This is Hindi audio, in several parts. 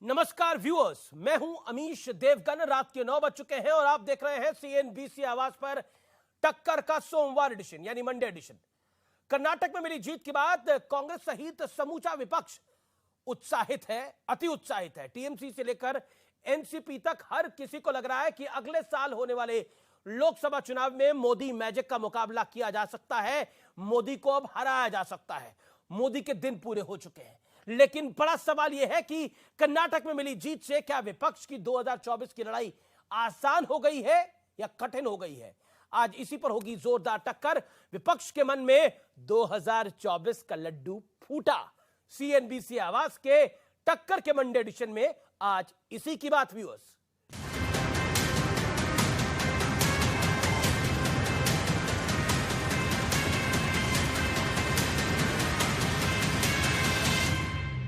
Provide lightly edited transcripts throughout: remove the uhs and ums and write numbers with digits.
नमस्कार व्यूअर्स, मैं हूं अमीश देवगन। रात के 9 बज चुके हैं और आप देख रहे हैं सीएनबीसी आवाज पर टक्कर का सोमवार एडिशन यानी मंडे एडिशन। कर्नाटक में मिली जीत के बाद कांग्रेस सहित समूचा विपक्ष उत्साहित है, अति उत्साहित है। टीएमसी से लेकर एनसीपी तक हर किसी को लग रहा है कि अगले साल होने वाले लोकसभा चुनाव में मोदी मैजिक का मुकाबला किया जा सकता है, मोदी को अब हराया जा सकता है। मोदी के दिन पूरे हो चुके हैं, लेकिन बड़ा सवाल यह है कि कर्नाटक में मिली जीत से क्या विपक्ष की 2024 की लड़ाई आसान हो गई है या कठिन हो गई है? आज इसी पर होगी जोरदार टक्कर। विपक्ष के मन में 2024 का लड्डू फूटा। सीएनबीसी आवाज के टक्कर के मंडे एडिशन में आज इसी की बात व्यूअर्स।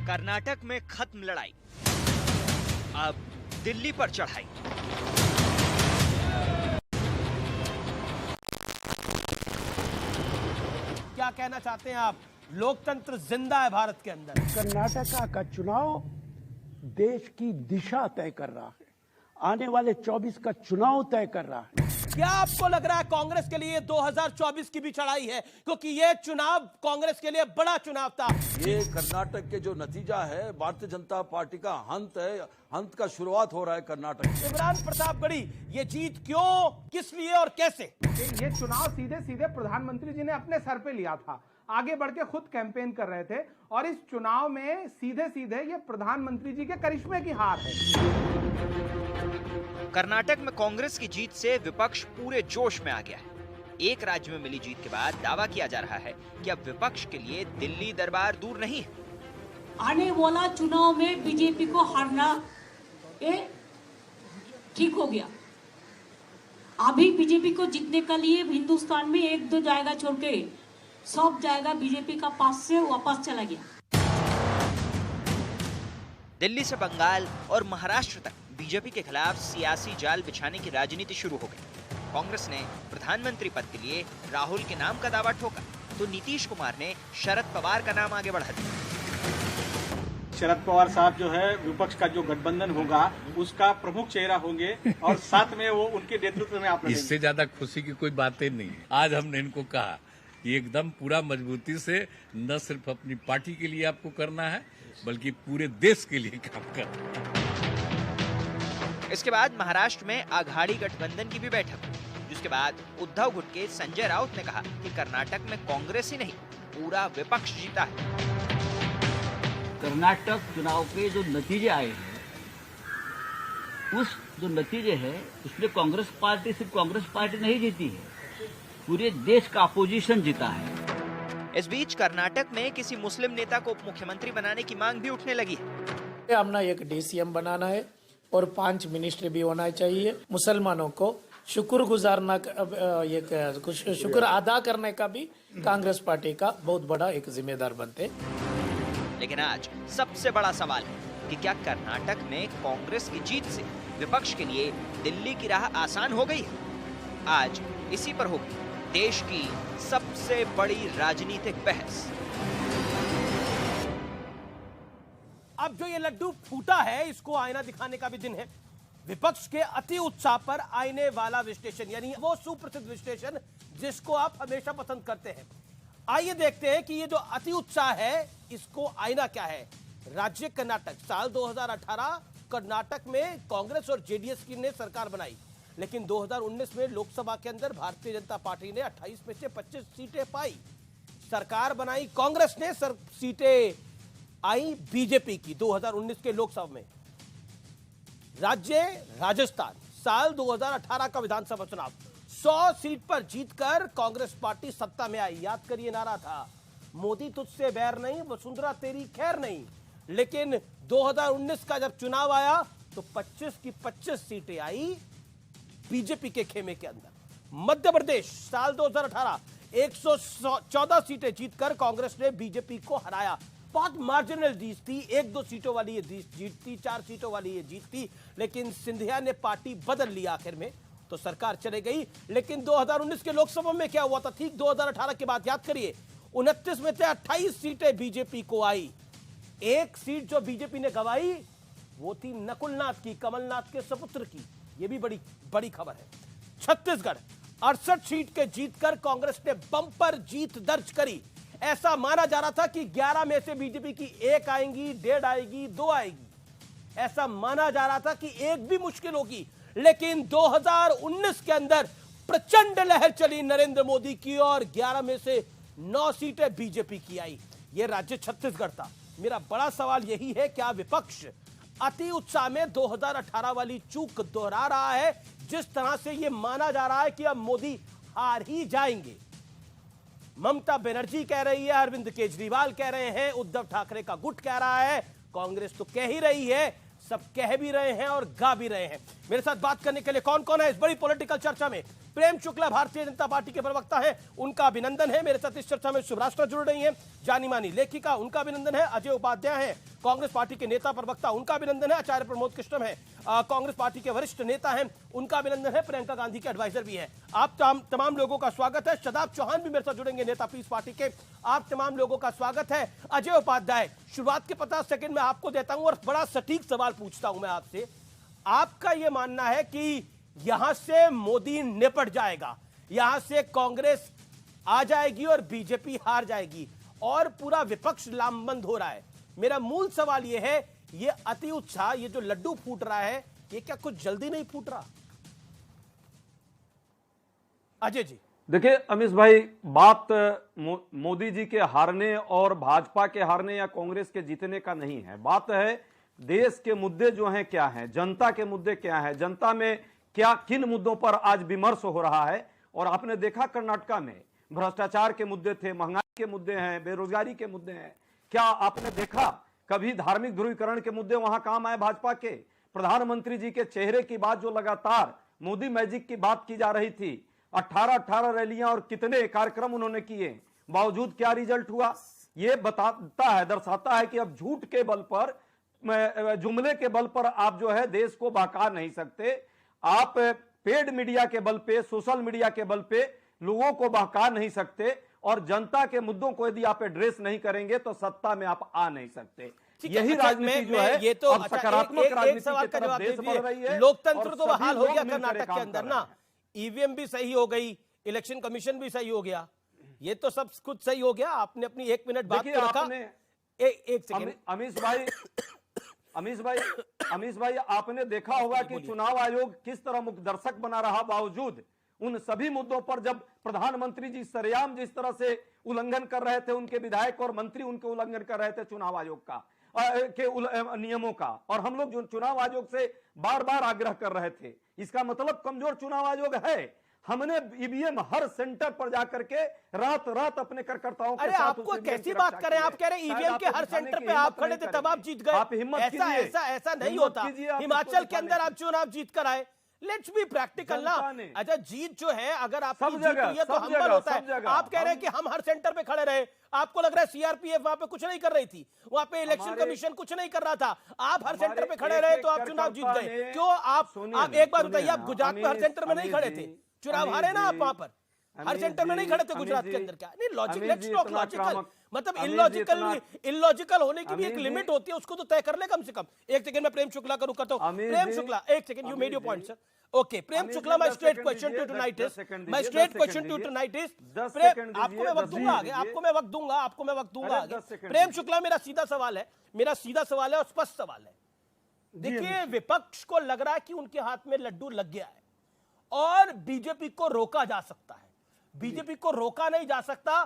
कर्नाटक में खत्म लड़ाई, अब दिल्ली पर चढ़ाई। क्या कहना चाहते हैं आप? लोकतंत्र जिंदा है भारत के अंदर। कर्नाटका का चुनाव देश की दिशा तय कर रहा है, आने वाले 24 का चुनाव तय कर रहा है। क्या आपको लग रहा है कांग्रेस के लिए 2024 की भी चढ़ाई है? क्योंकि यह चुनाव कांग्रेस के लिए बड़ा चुनाव था। ये कर्नाटक के जो नतीजा है, भारतीय जनता पार्टी का हंत है, हंत का शुरुआत हो रहा है कर्नाटक। इमरान प्रतापगढ़ी, ये जीत क्यों, किस लिए और कैसे? ये चुनाव सीधे सीधे प्रधानमंत्री जी ने अपने सर पे लिया था, आगे बढ़ के खुद कैंपेन कर रहे थे, और इस चुनाव में सीधे सीधे ये प्रधानमंत्री जी के करिश्मे की हार है। कर्नाटक में कांग्रेस की जीत से विपक्ष पूरे जोश में आ गया है। एक राज्य में मिली जीत के बाद दावा किया जा रहा है कि अब विपक्ष के लिए दिल्ली दरबार दूर नहीं है। आने वाला चुनाव में बीजेपी को हारना ये ठीक हो गया। अभी बीजेपी को जीतने के लिए हिंदुस्तान में एक दो जाएगा छोड़ के सब जाएगा बीजेपी का पास से वापस चला गया। दिल्ली से बंगाल और महाराष्ट्र तक बीजेपी के खिलाफ सियासी जाल बिछाने की राजनीति शुरू हो गई। कांग्रेस ने प्रधानमंत्री पद के लिए राहुल के नाम का दावा ठोका, तो नीतीश कुमार ने शरद पवार का नाम आगे बढ़ा दिया। शरद पवार साहब जो है विपक्ष का जो गठबंधन होगा उसका प्रमुख चेहरा होंगे और साथ में वो उनके नेतृत्व में आप इससे ज्यादा खुशी की कोई बातें नहीं। आज हमने इनको कहा एकदम पूरा मजबूती से न सिर्फ अपनी पार्टी के लिए आपको करना है बल्कि पूरे देश के लिए काम करना है। इसके बाद महाराष्ट्र में अघाड़ी गठबंधन की भी बैठक हुई, जिसके बाद उद्धव गुट के संजय राउत ने कहा कि कर्नाटक में कांग्रेस ही नहीं पूरा विपक्ष जीता है। कर्नाटक चुनाव के जो नतीजे आए हैं, उस जो नतीजे हैं उसमें कांग्रेस पार्टी सिर्फ कांग्रेस पार्टी नहीं जीती है, पूरे देश का अपोजिशन जीता है। इस बीच कर्नाटक में किसी मुस्लिम नेता को उप मुख्यमंत्री बनाने की मांग भी उठने लगी है। हमने एक डीसीएम बनाना है और 5 मिनिस्टर भी होना चाहिए। मुसलमानों को शुक्र अदा करने का भी कांग्रेस पार्टी का बहुत बड़ा एक जिम्मेदार बनते। लेकिन आज सबसे बड़ा सवाल है कि क्या कर्नाटक में कांग्रेस की जीत से विपक्ष के लिए दिल्ली की राह आसान हो गई है? आज इसी पर होगी देश की सबसे बड़ी राजनीतिक बहस। अब जो ये लड्डू फूटा है, इसको आईना दिखाने का भी दिन है। विपक्ष के अति उत्साह पर आईने वाला विश्लेषण, यानी वो सुप्रसिद्ध विश्लेषण जिसको आप हमेशा पसंद करते हैं। आइए देखते हैं कि ये जो अति उत्साह है, इसको आईना क्या है। राज्य कर्नाटक, साल 2018 कर्नाटक में कांग्रेस और जेडीएस की ने सरकार बनाई, लेकिन 2019 में लोकसभा के अंदर भारतीय जनता पार्टी ने 28 में से 25 सीटें पाई। सरकार बनाई कांग्रेस ने, सीटें आई बीजेपी की 2019 के लोकसभा में। राज्य राजस्थान, साल 2018 का विधानसभा चुनाव, 100 सीट पर जीतकर कांग्रेस पार्टी सत्ता में आई। याद करिए, नारा था मोदी तुझसे बैर नहीं, वसुंधरा तेरी खैर नहीं। लेकिन 2019 का जब चुनाव आया तो 25 की 25 सीटें आई बीजेपी के खेमे के अंदर। मध्य प्रदेश, साल 2018 114 सीटें जीतकर कांग्रेस ने बीजेपी को हराया। बहुत मार्जिनल जीत थी, 1-2 सीटों वाली ये जीत थी, 4 सीटों वाली ये जीत थी, लेकिन सिंधिया ने पार्टी बदल ली आखिर में, तो सरकार चले गई। लेकिन 2019 के लोकसभा में क्या हुआ था? ठीक 2018 के बाद याद करिए, 29 में से 28 सीटें बीजेपी को आई। एक सीट जो बीजेपी ने गंवाई वो थी नकुलनाथ की, कमलनाथ के सपुत्र की। ये भी बड़ी बड़ी खबर है। छत्तीसगढ़ 68 सीट के जीतकर कांग्रेस ने बम्पर जीत दर्ज करी। ऐसा माना जा रहा था कि 11 में से बीजेपी की 1 आएंगी, 1.5 आएगी, 2 आएगी। ऐसा माना जा रहा था कि 1 भी मुश्किल होगी, लेकिन 2019 के अंदर प्रचंड लहर चली नरेंद्र मोदी की और 11 में से 9 सीटें बीजेपी की आई। यह राज्य छत्तीसगढ़ था। मेरा बड़ा सवाल यही है, क्या विपक्ष अति उत्साह में 2018 वाली चूक दोहरा रहा है, जिस तरह से यह माना जा रहा है कि अब मोदी हार ही जाएंगे? ममता बनर्जी कह रही है, अरविंद केजरीवाल कह रहे हैं, उद्धव ठाकरे का गुट कह रहा है, कांग्रेस तो कह ही रही है, सब कह भी रहे हैं और गा भी रहे हैं। मेरे साथ बात करने के लिए कौन कौन है इस बड़ी पॉलिटिकल चर्चा में? प्रेम शुक्ला भारतीय जनता पार्टी के प्रवक्ता हैं, उनका अभिनंदन है। मेरे साथ इस चर्चा में शुभराष्ट्र जुड़ रही हैं, जानी मानी लेखिका, उनका अभिनंदन है। अजय उपाध्याय हैं, कांग्रेस पार्टी के नेता प्रवक्ता, उनका अभिनंदन है। आचार्य प्रमोद कृष्णम है, कांग्रेस पार्टी के वरिष्ठ नेता हैं, उनका अभिनंदन है। प्रियंका गांधी के एडवाइजर भी हैं। आप तमाम लोगों का स्वागत है। शदाब चौहान भी मेरे साथ जुड़ेंगे, नेता पीस पार्टी के। आप तमाम लोगों का स्वागत है। अजय उपाध्याय, शुरुआत के 50 सेकंड में आपको देता हूं और बड़ा सटीक सवाल पूछता हूं मैं आपसे। आपका यह मानना है कि यहां से मोदी निपट जाएगा, यहां से कांग्रेस आ जाएगी और बीजेपी हार जाएगी और पूरा विपक्ष लामबंद हो रहा है? मेरा मूल सवाल यह है, ये अति उत्साह, ये जो लड्डू फूट रहा है, ये क्या कुछ जल्दी नहीं फूट रहा? अजय जी। देखिए अमीश भाई, बात मोदी जी के हारने और भाजपा के हारने या कांग्रेस के जीतने का नहीं है। बात है देश के मुद्दे जो हैं क्या हैं, जनता के मुद्दे क्या हैं, जनता में क्या किन मुद्दों पर आज विमर्श हो रहा है। और आपने देखा कर्नाटका में भ्रष्टाचार के मुद्दे थे, महंगाई के मुद्दे हैं, बेरोजगारी के मुद्दे हैं। क्या आपने देखा कभी धार्मिक ध्रुवीकरण के मुद्दे वहां काम आए भाजपा के? प्रधानमंत्री जी के चेहरे की बात जो लगातार मोदी मैजिक की बात की जा रही थी, 18 रैलियां और कितने कार्यक्रम उन्होंने किए, बावजूद क्या रिजल्ट हुआ? यह बताता है, दर्शाता है कि अब झूठ के बल पर, जुमले के बल पर आप जो है देश को बहका नहीं सकते। आप पेड मीडिया के बल पे, सोशल मीडिया के बल पे लोगों को बहका नहीं सकते और जनता के मुद्दों को यदि आप एड्रेस नहीं करेंगे तो सत्ता में आप आ नहीं सकते। यही राजनीति जो है, ये तो अब सकारात्मक राजनीति की तरफ देश बढ़ रही है। लोकतंत्र तो बहाल हो गया कर्नाटक के अंदर ना, ईवीएम भी सही हो गई, इलेक्शन कमीशन भी सही हो गया, ये तो सब कुछ सही हो गया। आपने अपनी 1 मिनट बात पे रखा। एक सेकंड अमीश भाई, आपने देखा होगा कि चुनाव आयोग किस तरह मुखदर्शक बना रहा, बावजूद उन सभी मुद्दों पर जब प्रधानमंत्री जी सरेआम जिस तरह से उल्लंघन कर रहे थे, उनके विधायक और मंत्री उनके उल्लंघन कर रहे थे चुनाव आयोग का के नियमों का, और हम लोग जो चुनाव आयोग से बार बार आग्रह कर रहे थे, इसका मतलब कमजोर चुनाव आयोग है। हमने ईवीएम हर सेंटर पर जाकर के रात रात अपने कार्यकर्ताओं के साथ। आपको कैसी बात करें, आप कह रहे हैं ईवीएम के हर सेंटर पे आप खड़े थे तब आप जीत गए। आप हिम्मत कीजिए, ऐसा नहीं होता। हिमाचल के अंदर आप चुनाव जीत कर आए। लेट्स बी प्रैक्टिकल ना। अच्छा, जीत जो है अगर आप जीत हुई है तो हम्बल होता है। आप कह रहे हैं कि हम हर सेंटर पे खड़े रहे, आपको लग रहा है सीआरपीएफ वहां पे कुछ नहीं कर रही थी, वहां पे इलेक्शन कमीशन कुछ नहीं कर रहा था, आप हर सेंटर पे खड़े रहे तो आप चुनाव जीत गए। क्यों? आप एक बार बताइए, आप गुजरात में हर सेंटर में नहीं खड़े थे, चुनाव हारे ना आप वहां पर, हर सेंटर में नहीं खड़े थे गुजरात के अंदर। क्या नहीं लॉजिक, लेट्स टॉक लॉजिकल, मतलब इलॉजिकल होने की भी एक लिमिट होती है, उसको तो तय कर ले कम से कम। एक सेकंड में प्रेम शुक्ला का रुक करता हूं। प्रेम शुक्ला, एक second, you made your point sir. Okay Prem Shukla, my straight question to tonight is, आपको मैं वक्त दूंगा आगे, आपको मैं वक्त दूंगा आगे। प्रेम शुक्ला, मेरा सीधा सवाल है और स्पष्ट सवाल है। देखिए, विपक्ष को लग रहा है कि उनके हाथ में लड्डू लग गया है और बीजेपी को रोका जा सकता है। बीजेपी को रोका नहीं जा सकता।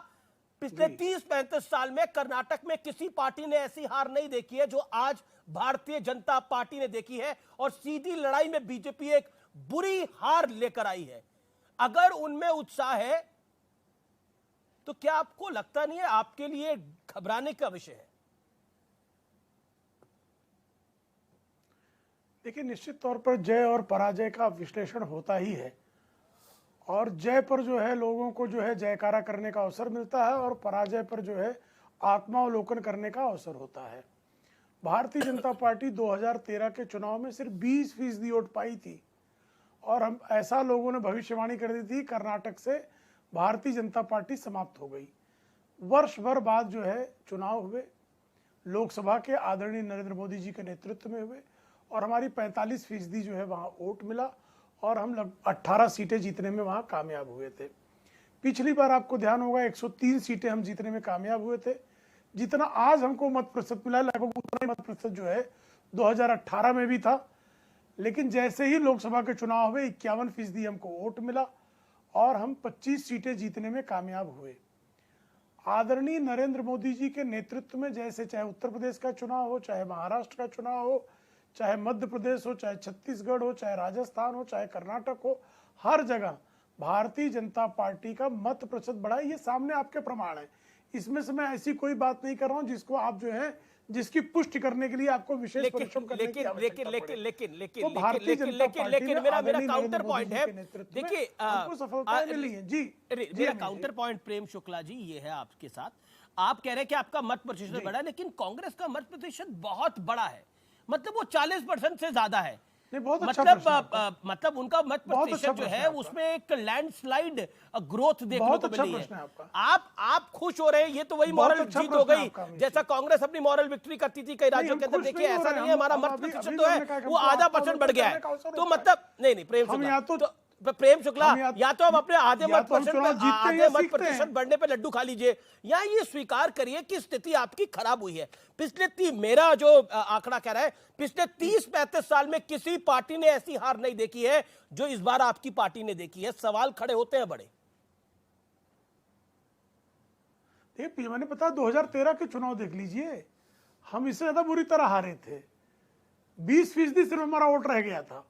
पिछले 30-35 साल में कर्नाटक में किसी पार्टी ने ऐसी हार नहीं देखी है जो आज भारतीय जनता पार्टी ने देखी है, और सीधी लड़ाई में बीजेपी एक बुरी हार लेकर आई है। अगर उनमें उत्साह है तो क्या आपको लगता नहीं है आपके लिए घबराने का विषय है? देखिए, निश्चित तौर पर जय और पराजय का विश्लेषण होता ही है, और जय पर जो है लोगों को जो है जयकारा करने का अवसर मिलता है और पराजय पर जो है आत्मावलोकन करने का अवसर होता है। भारतीय जनता पार्टी 2013 के चुनाव में सिर्फ 20% वोट पाई थी, और हम ऐसा लोगों ने भविष्यवाणी कर दी थी कर्नाटक से भारतीय जनता पार्टी समाप्त हो गई। वर्ष भर बाद जो है चुनाव हुए, लोकसभा के आदरणीय नरेंद्र मोदी जी के नेतृत्व में हुए, और हमारी 45% जो है वहाँ वोट मिला और हम 18 सीटें जीतने में वहाँ कामयाब हुए थे। पिछली बार आपको ध्यान होगा 103 सीटें हम जीतने में कामयाब हुए थे। जितना आज हमको मत प्रतिशत मिला लगभग उतना ही मत प्रतिशत जो है 2018 में भी था। लेकिन जैसे ही लोकसभा के चुनाव हुए 51% हमको वोट मिला और हम 25 सीटें जीतने में कामयाब हुए। आदरणीय नरेंद्र मोदी जी के नेतृत्व में जैसे चाहे उत्तर प्रदेश का चुनाव हो, चाहे महाराष्ट्र का चुनाव हो, चाहे मध्य प्रदेश हो, चाहे छत्तीसगढ़ हो, चाहे राजस्थान हो, चाहे कर्नाटक हो, हर जगह भारतीय जनता पार्टी का मत प्रतिशत बढ़ा है। ये सामने आपके प्रमाण है। इसमें से मैं ऐसी कोई बात नहीं कर रहा हूं जिसको आप जो है जिसकी पुष्टि करने के लिए आपको विशेष परिश्रम करने की आवश्यकता पड़े। लेकिन मेरा काउंटर पॉइंट है, देखिए सफलता मिली है जी। मेरा काउंटर पॉइंट प्रेम शुक्ला जी ये है आपके साथ, आप कह रहे हैं कि आपका मत प्रतिशत बढ़ा, लेकिन कांग्रेस का मत प्रतिशत बहुत बड़ा है, मतलब वो 40% से ज्यादा है। मतलब उनका मत प्रतिशत जो है उसमें एक लैंडस्लाइड ग्रोथ देखने को मिली है। आप खुश हो रहे हैं, ये तो वही मॉरल जीत हो गई जैसा कांग्रेस अपनी मॉरल विक्ट्री करती थी कई राज्यों के अंदर। देखिए ऐसा नहीं है, हमारा मत प्रतिशत जो है वो %.5 बढ़ गया है। तो मतलब नहीं प्रेम शुक्ला, या तो हम अपने आधे मत प्रतिशत बढ़ने पे लड्डू खा लीजिए, या ये स्वीकार करिए कि स्थिति आपकी खराब हुई है। पिछले मेरा जो आंकड़ा कह रहा है, पिछले 30-35 साल में किसी पार्टी ने ऐसी हार नहीं देखी है जो इस बार आपकी पार्टी ने देखी है। सवाल खड़े होते हैं बड़े। मैंने पता 2013 के चुनाव देख लीजिए, हम इससे ज्यादा बुरी तरह हारे थे। 20% सिर्फ हमारा वोट रह गया था।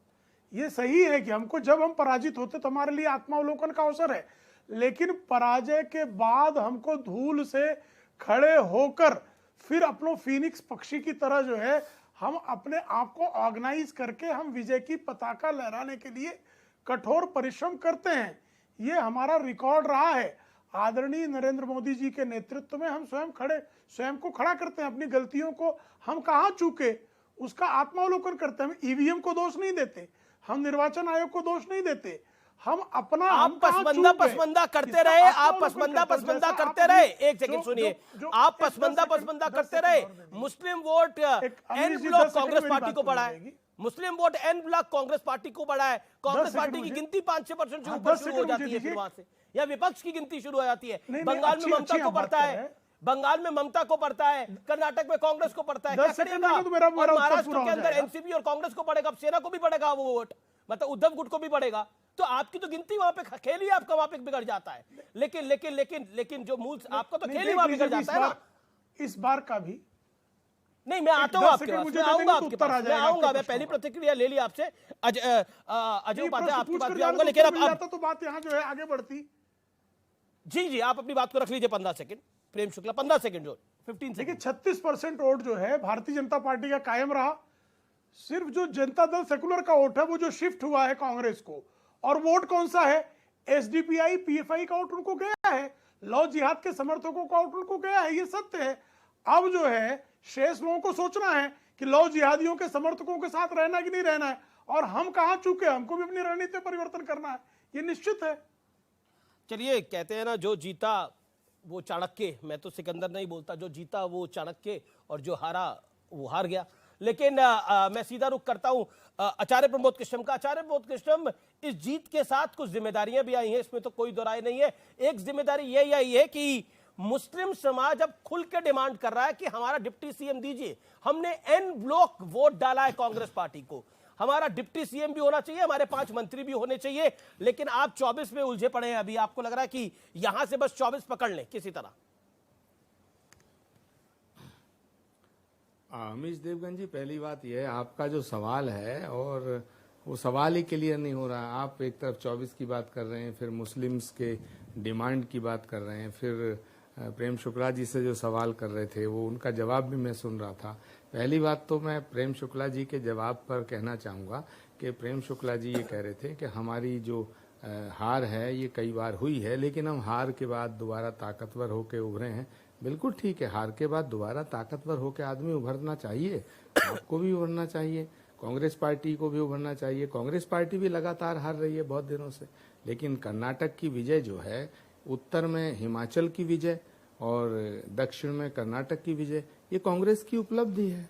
ये सही है कि हमको जब हम पराजित होते तो हमारे लिए आत्मावलोकन का अवसर है, लेकिन पराजय के बाद हमको धूल से खड़े होकर फिर अपनो फीनिक्स पक्षी की तरह जो है हम अपने आप को ऑर्गेनाइज करके हम विजय की पताका लहराने के लिए कठोर परिश्रम करते हैं। ये हमारा रिकॉर्ड रहा है। आदरणीय नरेंद्र मोदी जी के नेतृत्व में हम स्वयं को खड़ा करते हैं। अपनी गलतियों को हम कहाँ चूके उसका आत्मावलोकन करते हैं। हम ईवीएम को दोष नहीं देते, हम निर्वाचन आयोग को दोष नहीं देते, हम अपना आप पसमंदा करते रहे, आप पसमंदा करते रहे। एक सेकंड सुनिए, आप पसमंदा करते रहे। मुस्लिम vote en bloc Congress party को बढ़ा है, मुस्लिम vote en bloc Congress party को बढ़ा है। कांग्रेस पार्टी की गिनती 5-6% से ऊपर शुरू हो जाती है, फिर वहां से या विपक्ष की गिनती शुरू हो जाती है। बंगाल में ममता को पड़ता है, बंगाल में ममता को पड़ता है, कर्नाटक में कांग्रेस को पड़ता है। क्या करेगा? और महाराष्ट्र के अंदर एनसीपी और कांग्रेस को पड़ेगा, सेना को भी पड़ेगा वो वोट, मतलब उद्धव गुट को भी पड़ेगा। तो आपकी तो गिनती वहां पे खेल ही आपका वहां पे बिगड़ जाता है। लेकिन जो मूल आपका तो खेल ही वहां बिगड़ जाता है ना। इस बार का भी नहीं, मैं आता हूं आपके पास, मैं आऊंगा आपके पास, मैं आऊंगा। मैं पहली प्रतिक्रिया ले ली आपसे, अजय उपाध्याय आपकी बात भी आऊंगा, लेकिन अब तो बात यहाँ जो है आगे बढ़ती। जी आप अपनी बात को रख लीजिए 15 सेकंड। प्रेम शुक्ला 15 सेकंड, जो 15 देखिए 36% वोट जो है भारतीय जनता पार्टी का कायम रहा। सिर्फ जो जनता दल सेकुलर का वोट है वो जो शिफ्ट हुआ है कांग्रेस को, और वोट कौन सा है? एसडीपीआई पीएफआई का वोट उनको गया है, लव जिहाद के समर्थकों का वोट उनको गया है। ये सत्य है। अब जो है शेष लोगों को सोचना है कि लव जिहादियों के समर्थकों के साथ रहना कि नहीं रहना है, और हम कहां चूके, हमको भी अपनी रणनीति परिवर्तन करना है, ये निश्चित है। चलिए, कहते हैं ना जो जीता वो चाणक्य, मैं तो सिकंदर नहीं बोलता, जो जीता वो चाणक्य और जो हारा वो हार गया। लेकिन मैं सीधा रुख करता हूं आचार्य प्रमोद कृष्णम का। आचार्य प्रमोद कृष्णम, इस जीत के साथ कुछ जिम्मेदारियां भी आई हैं, इसमें तो कोई दो राय नहीं है। एक जिम्मेदारी यही आई है कि मुस्लिम समाज अब खुल के डिमांड कर रहा है कि हमारा डिप्टी सीएम दीजिए। हमने एन ब्लॉक वोट डाला है कांग्रेस पार्टी को, हमारा डिप्टी सीएम भी होना चाहिए, हमारे 5 मंत्री भी होने चाहिए। लेकिन आप 24 में उलझे पड़े हैं। अभी आपको लग रहा है कि यहां से बस 24 पकड़ लें किसी तरह। अमीश देवगन जी, पहली बात यह है, आपका जो सवाल है और वो सवाल ही क्लियर नहीं हो रहा। आप एक तरफ 24 की बात कर रहे हैं, फिर मुस्लिम्स के डिमांड की बात कर रहे हैं, फिर प्रेम शुक्ला जी से जो सवाल कर रहे थे वो उनका जवाब भी मैं सुन रहा था। पहली बात तो मैं प्रेम शुक्ला जी के जवाब पर कहना चाहूँगा कि प्रेम शुक्ला जी ये कह रहे थे कि हमारी जो हार है ये कई बार हुई है, लेकिन हम हार के बाद दोबारा ताकतवर होकर उभरे हैं। बिल्कुल ठीक है, हार के बाद दोबारा ताकतवर होकर आदमी उभरना चाहिए, आपको भी उभरना चाहिए, कांग्रेस पार्टी को भी उभरना चाहिए। कांग्रेस पार्टी भी लगातार हार रही है बहुत दिनों से, लेकिन कर्नाटक की विजय जो है, उत्तर में हिमाचल की विजय और दक्षिण में कर्नाटक की विजय, ये कांग्रेस की उपलब्धि है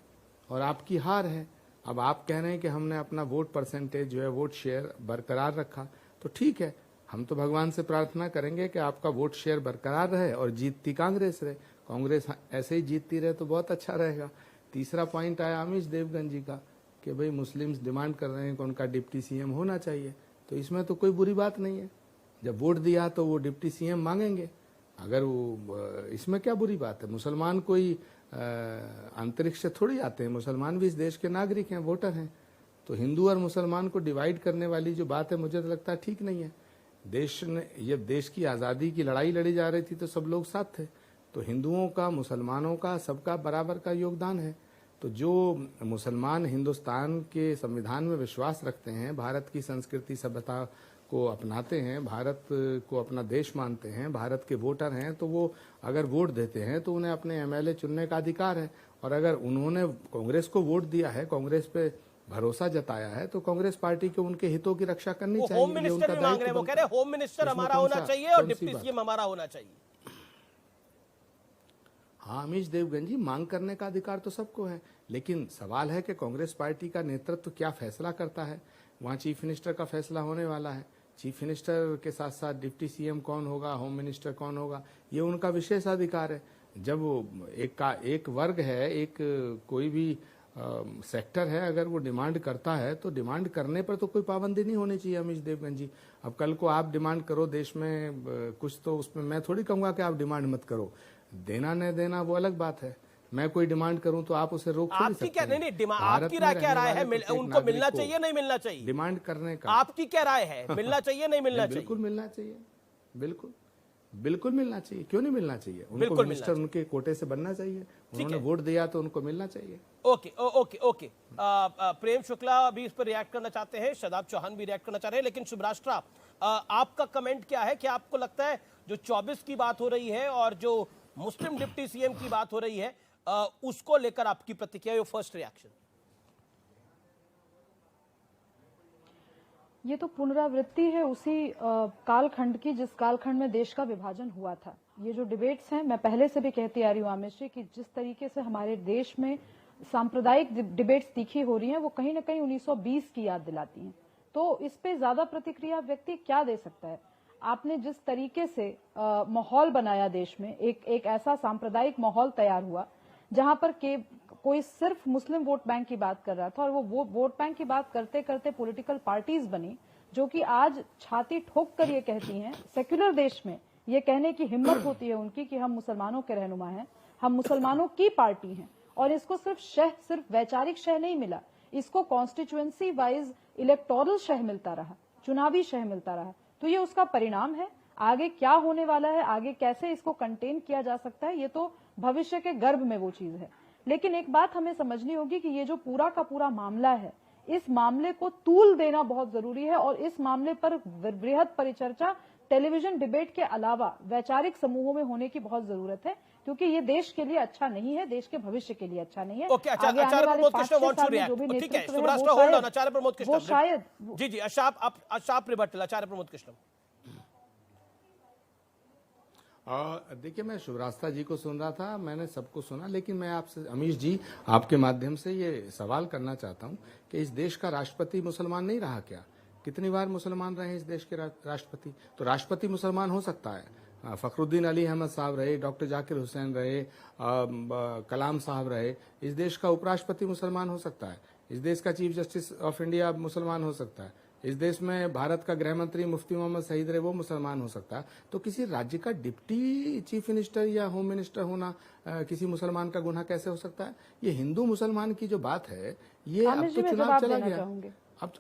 और आपकी हार है। अब आप कह रहे हैं कि हमने अपना वोट परसेंटेज जो है वोट शेयर बरकरार रखा, तो ठीक है, हम तो भगवान से प्रार्थना करेंगे कि आपका वोट शेयर बरकरार रहे और जीतती कांग्रेस रहे, कांग्रेस ऐसे ही जीतती रहे तो बहुत अच्छा रहेगा। तीसरा पॉइंट आया अमीश देवगन जी का कि भाई मुस्लिम्स डिमांड कर रहे हैं कि उनका डिप्टी सीएम होना चाहिए, तो इसमें तो कोई बुरी बात नहीं है। जब वोट दिया तो वो डिप्टी सीएम मांगेंगे, अगर वो, इसमें क्या बुरी बात है। मुसलमान कोई अंतरिक्ष से थोड़ी आते हैं, मुसलमान भी इस देश के नागरिक हैं, वोटर हैं। तो हिंदू और मुसलमान को डिवाइड करने वाली जो बात है मुझे तो लगता है ठीक नहीं है। देश ने, ये देश की आज़ादी की लड़ाई लड़ी जा रही थी तो सब लोग साथ थे, तो हिंदुओं का, मुसलमानों का, सबका बराबर का योगदान है। तो जो मुसलमान हिंदुस्तान के संविधान में विश्वास रखते हैं, भारत की संस्कृति सभ्यता को अपनाते हैं, भारत को अपना देश मानते हैं, भारत के वोटर हैं, तो वो अगर वोट देते हैं तो उन्हें अपने एमएलए चुनने का अधिकार है। और अगर उन्होंने कांग्रेस को वोट दिया है, कांग्रेस पे भरोसा जताया है, तो कांग्रेस पार्टी को उनके हितों की रक्षा करनी चाहिए। होम मिनिस्टर भी मांग रहे हैं, वो कह रहे हैं होम मिनिस्टर हमारा होना चाहिए और डिप्टी सीएम हमारा होना चाहिए। हाँ, अमीश देवगन जी, मांग करने का अधिकार तो सबको है, लेकिन सवाल है कि कांग्रेस पार्टी का नेतृत्व क्या फैसला करता है। वहाँ चीफ मिनिस्टर का फैसला होने वाला है, चीफ मिनिस्टर के साथ साथ डिप्टी सीएम कौन होगा, होम मिनिस्टर कौन होगा, ये उनका विशेष अधिकार है। जब एक वर्ग है, एक कोई भी सेक्टर है, अगर वो डिमांड करता है तो डिमांड करने पर तो कोई पाबंदी नहीं होनी चाहिए अमीश देवगन जी। अब कल को आप डिमांड करो देश में कुछ, तो उसमें मैं थोड़ी कहूंगा कि आप डिमांड मत करो, देना न देना वो अलग बात है। मैं कोई डिमांड करूं तो आप उसे रोक थोड़ी सकते हैं। आपकी क्या राय है, उनको मिलना चाहिए नहीं मिलना चाहिए? डिमांड करने का आपकी क्या राय है, मिलना चाहिए नहीं मिलना चाहिए? बिल्कुल मिलना चाहिए, बिल्कुल मिलना चाहिए, क्यों नहीं मिलना चाहिए? उनको मिनिस्टर उनके कोटे से बनना चाहिए, उन्होंने वोट दिया तो उनको मिलना चाहिए। ओके। प्रेम शुक्ला भी इस पर रिएक्ट करना चाहते हैं, शादाब चौहान भी रिएक्ट करना चाह रहे हैं, लेकिन शुभराष्ट्रा आपका कमेंट क्या है कि आपको लगता है जो 24 की बात हो रही है और जो मुस्लिम डिप्टी सीएम की बात हो रही है उसको लेकर आपकी प्रतिक्रिया, योर फर्स्ट रिएक्शन? ये तो पुनरावृत्ति है उसी कालखंड की जिस कालखंड में देश का विभाजन हुआ था। ये जो डिबेट्स हैं, मैं पहले से भी कहती आ रही हूँ आमिर जी, कि जिस तरीके से हमारे देश में सांप्रदायिक डिबेट्स तीखी हो रही हैं, वो कहीं ना कहीं 1920 की याद दिलाती हैं। तो इस पे ज्यादा प्रतिक्रिया व्यक्ति क्या दे सकता है? आपने जिस तरीके से माहौल बनाया देश में, एक ऐसा सांप्रदायिक माहौल तैयार हुआ जहां पर कोई सिर्फ मुस्लिम वोट बैंक की बात कर रहा था, और वो वोट बैंक की बात करते करते पॉलिटिकल पार्टीज बनी जो कि आज छाती ठोक कर ये कहती हैं, सेक्युलर देश में ये कहने की हिम्मत होती है उनकी कि हम मुसलमानों के रहनुमा हैं, हम मुसलमानों की पार्टी हैं। और इसको सिर्फ वैचारिक शह नहीं मिला, इसको कॉन्स्टिट्यूएंसी वाइज इलेक्टोरल शह मिलता रहा, चुनावी शह मिलता रहा। तो ये उसका परिणाम है। आगे क्या होने वाला है, आगे कैसे इसको कंटेन किया जा सकता है, ये तो भविष्य के गर्भ में वो चीज है। लेकिन एक बात हमें समझनी होगी कि ये जो पूरा का पूरा मामला है, इस मामले को तूल देना बहुत जरूरी है, और इस मामले पर बृहद परिचर्चा टेलीविजन डिबेट के अलावा वैचारिक समूहों में होने की बहुत जरूरत है, क्योंकि ये देश के लिए अच्छा नहीं है, देश के भविष्य के लिए अच्छा नहीं है। Acharya Pramod Krishna wants to react. ठीक है, शुभराष्ट्र होल्ड ऑन। आचार्य प्रमोद कृष्ण शायद जी अशाप रिबटल। आचार्य प्रमोद कृष्ण, देखिए, मैं शुभरास्ता जी को सुन रहा था, मैंने सबको सुना, लेकिन मैं आपसे अमीश जी आपके माध्यम से ये सवाल करना चाहता हूँ कि इस देश का राष्ट्रपति मुसलमान नहीं रहा क्या? कितनी बार मुसलमान रहे इस देश के राष्ट्रपति? तो राष्ट्रपति मुसलमान हो सकता है, फखरुद्दीन अली अहमद साहब रहे, डॉक्टर जाकिर हुसैन रहे, कलाम साहब रहे। इस देश का उपराष्ट्रपति मुसलमान हो सकता है, इस देश का चीफ जस्टिस ऑफ इंडिया मुसलमान हो सकता है, इस देश में भारत का गृह मंत्री मुफ्ती मोहम्मद सईद रहे, वो मुसलमान हो सकता है। तो किसी राज्य का डिप्टी चीफ मिनिस्टर या होम मिनिस्टर होना किसी मुसलमान का गुनाह कैसे हो सकता है? ये हिंदू मुसलमान की जो बात है, ये अब तो चुनाव चला गया,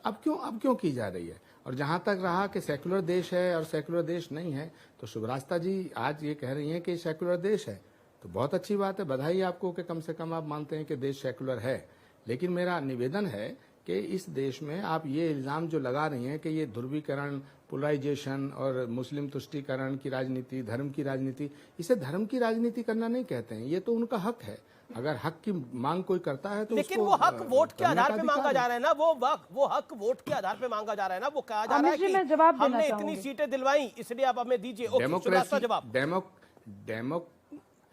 अब क्यों की जा रही है? और जहां तक रहा कि सेकुलर देश है और सेकुलर देश नहीं है, तो शुभरास्ता जी आज ये कह रही हैं कि सेकुलर देश है, तो बहुत अच्छी बात है, बधाई आपको कि कम से कम आप मानते हैं कि देश सेकुलर है। लेकिन मेरा निवेदन है कि इस देश में आप ये इल्जाम जो लगा रही हैं कि ये ध्रुवीकरण, पोलराइजेशन और मुस्लिम तुष्टीकरण की राजनीति, धर्म की राजनीति, इसे धर्म की राजनीति करना नहीं कहते हैं, ये तो उनका हक है। अगर हक की मांग कोई करता है तो लेकिन वो हक वोट के आधार पे मांगा जा रहा है ना, वो हक वोट के आधार पे मांगा जा रहा है ना, वो कहा जा रहा है कि हमने इतनी सीटें दिलवाई इसलिए आप हमें दीजिए।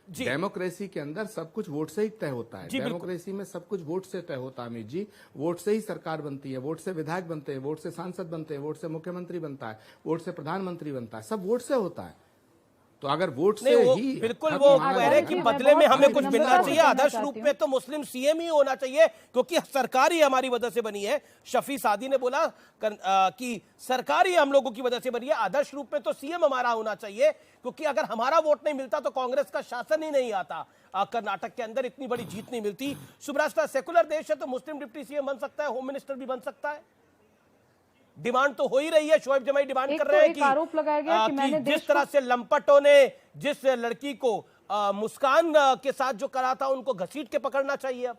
डेमोक्रेसी के अंदर सब कुछ वोट से ही तय होता है। डेमोक्रेसी में सब कुछ वोट से तय होता है अमित जी। वोट से ही सरकार बनती है, वोट से विधायक बनते हैं, वोट से सांसद बनते हैं, वोट से मुख्यमंत्री बनता है, वोट से प्रधानमंत्री बनता है, सब वोट से होता है। तो अगर वोट से ही बिल्कुल वो कह रहे कि बदले में हमें कुछ मिलना चाहिए, आदर्श रूप में तो मुस्लिम सीएम ही होना चाहिए क्योंकि सरकार ही हमारी वजह से बनी है। शफी सादी ने बोला कि सरकार ही हम लोगों की वजह से बनी है, आदर्श रूप में तो सीएम हमारा होना चाहिए क्योंकि अगर हमारा वोट नहीं मिलता तो कांग्रेस का शासन ही नहीं आता, कर्नाटक के अंदर इतनी बड़ी जीत नहीं मिलती। सुब्रास्ता सेकुलर देश है तो मुस्लिम डिप्टी सीएम बन सकता है, होम मिनिस्टर भी बन सकता है। डिमांड तो हो ही रही है, शोएब जमाई डिमांड कर रहे हैं कि आरोप लगाया गया कि मैंने जिस तरह से लंपटों ने जिस लड़की को मुस्कान के साथ जो करा था उनको घसीट के पकड़ना चाहिए। अब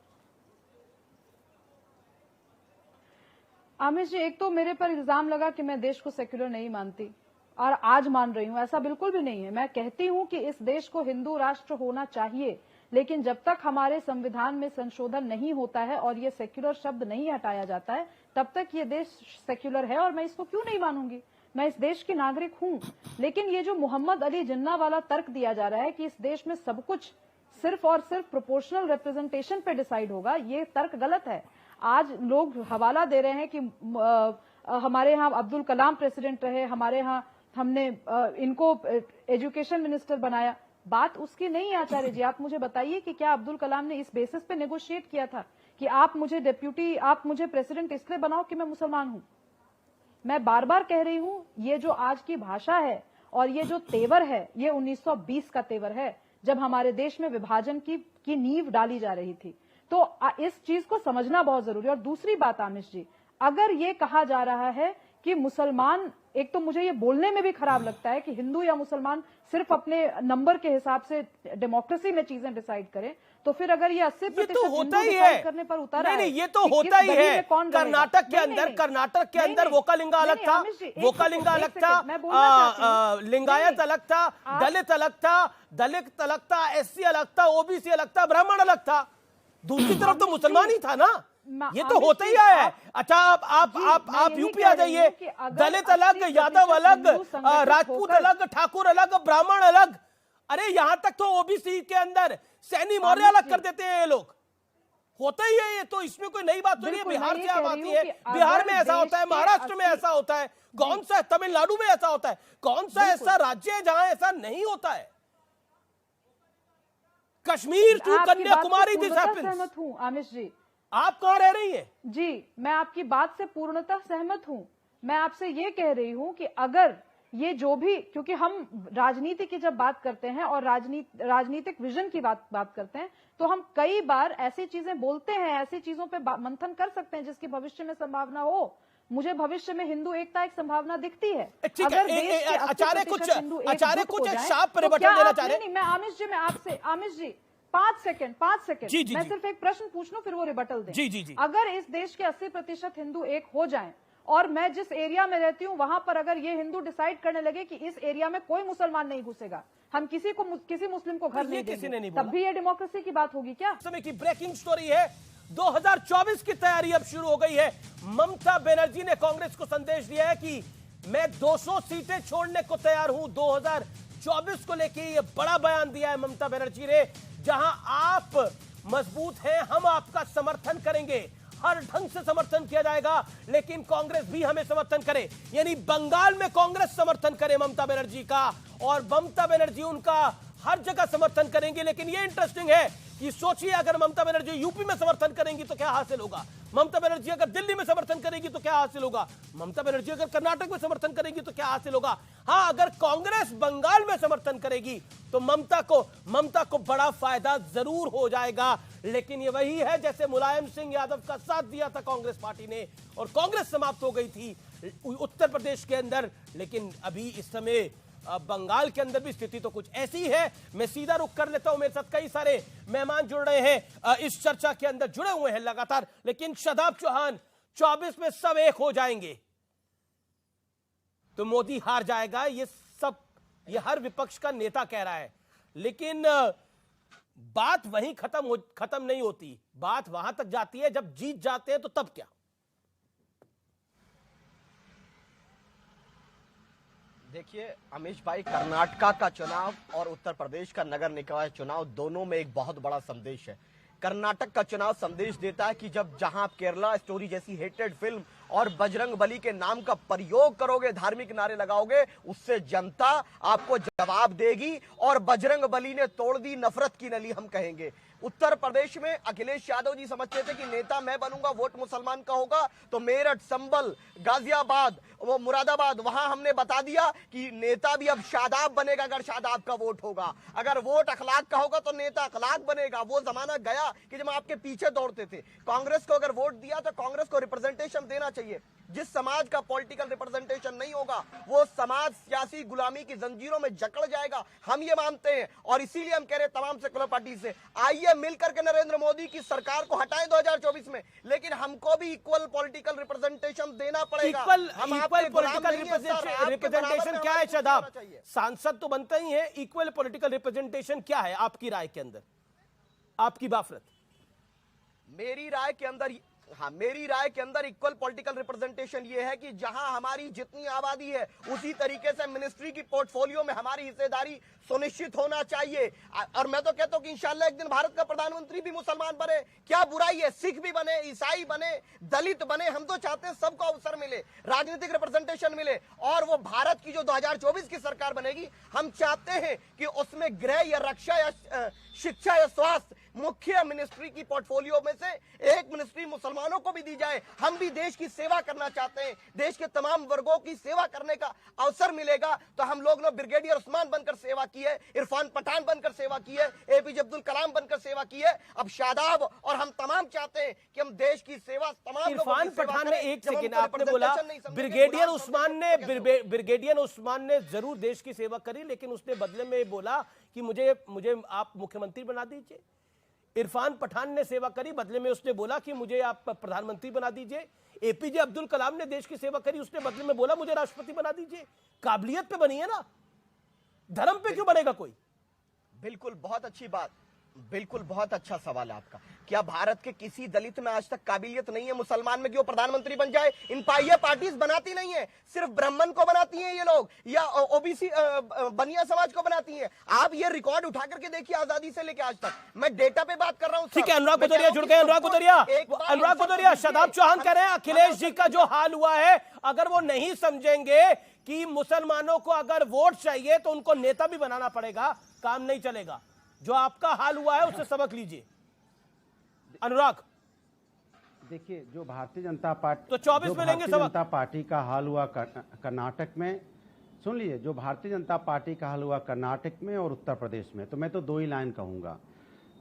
आमिर जी, एक तो मेरे पर इल्जाम लगा कि मैं देश को सेक्युलर नहीं मानती और आज मान रही हूं, ऐसा बिल्कुल भी नहीं है। मैं कहती हूं कि इस देश को हिंदू राष्ट्र होना चाहिए, लेकिन जब तक हमारे संविधान में संशोधन नहीं होता है और ये सेक्युलर शब्द नहीं हटाया जाता है तब तक ये देश सेक्युलर है और मैं इसको क्यों नहीं मानूंगी। मैं इस देश की नागरिक हूं। लेकिन ये जो मोहम्मद अली जिन्ना वाला तर्क दिया जा रहा है कि इस देश में सब कुछ सिर्फ और सिर्फ प्रोपोर्शनल रिप्रेजेंटेशन पे डिसाइड होगा, ये तर्क गलत है। आज लोग हवाला दे रहे हैं कि हमारे यहाँ अब्दुल कलाम प्रेसिडेंट रहे, हमारे यहाँ हमने इनको एजुकेशन मिनिस्टर बनाया। बात उसकी नहीं है आचार्य जी। आप मुझे बताइए कि क्या अब्दुल कलाम ने इस बेसिस पे नेगोशिएट किया था कि आप मुझे प्रेसिडेंट इसलिए बनाओ कि मैं मुसलमान हूं। मैं बार बार कह रही हूं, ये जो आज की भाषा है और ये जो तेवर है, ये 1920 का तेवर है जब हमारे देश में विभाजन की नींव डाली जा रही थी। तो इस चीज को समझना बहुत जरूरी है। और दूसरी बात आमिश जी, अगर ये कहा जा रहा है कि मुसलमान, एक तो मुझे ये बोलने में भी खराब लगता है कि हिंदू या मुसलमान सिर्फ अपने नंबर के हिसाब से डेमोक्रेसी में चीजें डिसाइड करें, तो फिर अगर ये 80% तो होता ही है करने पर उतारा नहीं, ये तो होता ही है। कर्नाटक के अंदर वोकालिंगा अलग था, वोकालिंगा अलग था, लिंगायत अलग था, दलित अलग था, एससी अलग था, ओबीसी अलग था, ब्राह्मण अलग था। दूसरी तरफ तो मुसलमान ही था ना। ये तो होता ही है। अच्छा, आप यूपी आ जाइए, दलित अलग, यादव अलग, राजपूत अलग, ठाकुर अलग, ब्राह्मण अलग। अरे यहां तक तो ओबीसी के अंदर सैनी मौर्य अलग कर देते हैं ये लोग। होता ही है ये तो, इसमें कोई नई बात तो नहीं है। बिहार से आप आती है, बिहार में ऐसा होता है, महाराष्ट्र में ऐसा होता है, कौन सा तमिलनाडु में ऐसा होता है, कौन सा ऐसा राज्य है जहां ऐसा नहीं होता है। Kashmir to Kanyakumari this happens. सहमत हूं आमिश जी। आप कहां रह रही हैं? जी, मैं आपकी बात से पूर्णतः सहमत हूं। मैं आपसे ये कह रही हूं कि अगर ये जो भी, क्योंकि हम राजनीति की जब बात करते हैं और राजनीतिक विजन की बात करते हैं, तो हम कई बार ऐसी चीजें बोलते हैं, ऐसी चीजों पे मंथन कर सकते हैं जिसकी भविष्य में संभावना हो। मुझे भविष्य में हिंदू एकता एक संभावना दिखती है। आचार्य कुछ शाप रिबटन देना चाह रहे हैं। मैं आमिश जी 5 सेकंड मैं सिर्फ एक प्रश्न पूछ लूं, फिर वो रिबटल दें। जी। अगर इस देश के 80% हिंदू एक हो जाएं और मैं जिस एरिया में रहती हूं वहां पर अगर ये हिंदू डिसाइड करने लगे कि इस एरिया में कोई मुसलमान नहीं घुसेगा, हम किसी मुस्लिम को घर नहीं देंगे, तब भी ये डेमोक्रेसी की बात होगी क्या? समय की ब्रेकिंग स्टोरी है। 2024 की तैयारी अब शुरू हो गई है। ममता बनर्जी ने कांग्रेस को संदेश दिया है कि मैं 200 सीटें छोड़ने को तैयार हूं। 2024 को लेकर यह बड़ा बयान दिया है ममता बनर्जी ने। जहां आप मजबूत हैं, हम आपका समर्थन करेंगे, हर ढंग से समर्थन किया जाएगा, लेकिन कांग्रेस भी हमें समर्थन करे। यानी बंगाल में कांग्रेस समर्थन करे ममता बनर्जी का और ममता बनर्जी उनका हर जगह समर्थन करेंगे। लेकिन यह इंटरेस्टिंग है कि सोचिए, अगर ममता बनर्जी यूपी में समर्थन करेंगी तो क्या हासिल होगा, ममता बनर्जी अगर दिल्ली में समर्थन करेगी तो क्या हासिल होगा, ममता बनर्जी अगर कर्नाटक में समर्थन करेगी तो क्या हासिल होगा। हां, अगर कांग्रेस बंगाल में समर्थन करेगी तो ममता को बड़ा फायदा जरूर हो जाएगा। लेकिन ये वही है जैसे मुलायम सिंह यादव का साथ दिया था कांग्रेस पार्टी ने और कांग्रेस समाप्त हो गई थी उत्तर प्रदेश के अंदर। लेकिन अभी इस समय बंगाल के अंदर भी स्थिति तो कुछ ऐसी है। मैं सीधा रुख कर लेता हूं, मेरे साथ कई सारे मेहमान जुड़ रहे हैं, इस चर्चा के अंदर जुड़े हुए हैं लगातार। लेकिन शादाब चौहान, 24 में सब एक हो जाएंगे तो मोदी हार जाएगा, ये हर विपक्ष का नेता कह रहा है। लेकिन बात वहीं खत्म नहीं होती, बात वहां तक जाती है जब जीत जाते हैं तो तब क्या। देखिए अमीश भाई, कर्नाटका का चुनाव और उत्तर प्रदेश का नगर निकाय चुनाव दोनों में एक बहुत बड़ा संदेश है। कर्नाटक का चुनाव संदेश देता है कि जब जहां केरला स्टोरी जैसी हेटेड फिल्म और बजरंग बली के नाम का प्रयोग करोगे, धार्मिक नारे लगाओगे, उससे जनता आपको जवाब देगी और बजरंग बली ने तोड़ दी नफरत की नली, हम कहेंगे। उत्तर प्रदेश में अखिलेश यादव जी समझते थे कि नेता मैं बनूंगा, वोट मुसलमान का होगा, तो मेरठ, संभल, गाजियाबाद, वो मुरादाबाद, वहां हमने बता दिया कि नेता भी अब शादाब बनेगा अगर शादाब का वोट होगा। अगर वोट अखलाक का होगा तो नेता अखलाक बनेगा। वो जमाना गया कि जब आपके पीछे दौड़ते थे। कांग्रेस को अगर वोट दिया तो कांग्रेस को रिप्रेजेंटेशन देना चाहिए। जिस समाज का पॉलिटिकल रिप्रेजेंटेशन नहीं होगा वो समाज सियासी गुलामी की जंजीरों में जकड़ जाएगा, हम ये मानते हैं। और इसीलिए हम कह रहे हैं तमाम सेकुलर पार्टी से, आइए मिलकर के नरेंद्र मोदी की सरकार को हटाएं 2024 में, लेकिन हमको भी इक्वल पॉलिटिकल रिप्रेजेंटेशन देना पड़ेगा। इक्वल पॉलिटिकल रिप्रेजेंटेशन क्या है शादाब? सांसद तो बनते ही है, इक्वल पॉलिटिकल रिप्रेजेंटेशन क्या है आपकी राय के अंदर, आपकी बाफरत? मेरी राय के अंदर इक्वल पॉलिटिकल रिप्रेजेंटेशन ये है कि जहां हमारी जितनी आबादी है उसी तरीके से मिनिस्ट्री की पोर्टफोलियो में हमारी हिस्सेदारी सुनिश्चित होना चाहिए। और मैं तो कहता हूं कि इंशाल्लाह एक दिन भारत का प्रधानमंत्री भी मुसलमान बने, क्या बुराई है? सिख भी बने, ईसाई बने, दलित बने, हम तो चाहते हैं सबको अवसर मिले, राजनीतिक रिप्रेजेंटेशन मिले। और वो भारत की जो 2024 की सरकार बनेगी, हम चाहते हैं कि उसमें गृह या रक्षा या शिक्षा या स्वास्थ्य मुख्य मिनिस्ट्री की पोर्टफोलियो में से एक मिनिस्ट्री मुसलमानों को भी दी जाए। हम भी देश की सेवा करना चाहते हैं, देश के तमाम वर्गों की सेवा करने का अवसर मिलेगा। तो हम लोग ने ब्रिगेडियर उस्मान बनकर सेवा की है, इरफान पठान बनकर सेवा की है, एपीजे अब्दुल कलाम बनकर सेवा की है, अब शादाब और हम तमाम चाहते हैं कि हम देश की सेवा तमाम इरफान पठान ने, एक सेकंड, आपने बोला ब्रिगेडियर उस्मान ने जरूर देश की सेवा करी, लेकिन उसने बदले में बोला कि मुझे आप मुख्यमंत्री बना दीजिए। इरफान पठान ने सेवा करी, बदले में उसने बोला कि मुझे आप प्रधानमंत्री बना दीजिए। एपीजे अब्दुल कलाम ने देश की सेवा करी, उसने बदले में बोला मुझे राष्ट्रपति बना दीजिए। काबिलियत पे बनी है ना, धर्म पे क्यों बनेगा कोई? बिल्कुल, बहुत अच्छी बात, बिल्कुल बहुत अच्छा सवाल है आपका। क्या भारत के किसी दलित में आज तक काबिलियत नहीं है मुसलमान में कि वो प्रधानमंत्री बन जाए? ये पार्टीज बनाती नहीं है, सिर्फ ब्राह्मण को बनाती हैं ये लोग, या ओबीसी बनिया समाज को बनाती हैं। आप ये रिकॉर्ड उठा करके देखिए आजादी से लेकर आज तक, मैं डेटा पे बात कर रहा हूँ। ठीक है, अनुराग भदौरिया जुड़ गए। अनुराग भदौरिया, शादाब चौहान कह रहे हैं अखिलेश जी का जो हाल हुआ है, अगर वो नहीं समझेंगे कि मुसलमानों को अगर वोट चाहिए तो उनको नेता भी बनाना पड़ेगा, काम नहीं चलेगा। जो आपका हाल हुआ है उससे सबक लीजिए। अनुराग, देखिए जो भारतीय जनता पार्टी, तो 24 में लेंगे सबक। जनता पार्टी का हाल हुआ कर्नाटक में, सुन लीजिए, जो भारतीय जनता पार्टी का हाल हुआ कर्नाटक में और उत्तर प्रदेश में, तो मैं तो दो ही लाइन कहूंगा।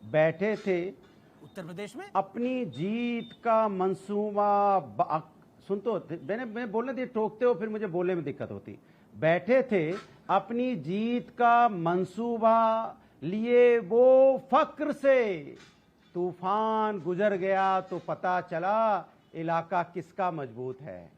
बैठे थे उत्तर प्रदेश में अपनी जीत का मंसूबा, सुन तो मैं बोलने दिए, टोकते हो फिर मुझे बोलने में दिक्कत होती। बैठे थे अपनी जीत का मंसूबा लिए, वो फक्र से तूफान गुजर गया तो पता चला इलाका किसका मजबूत है।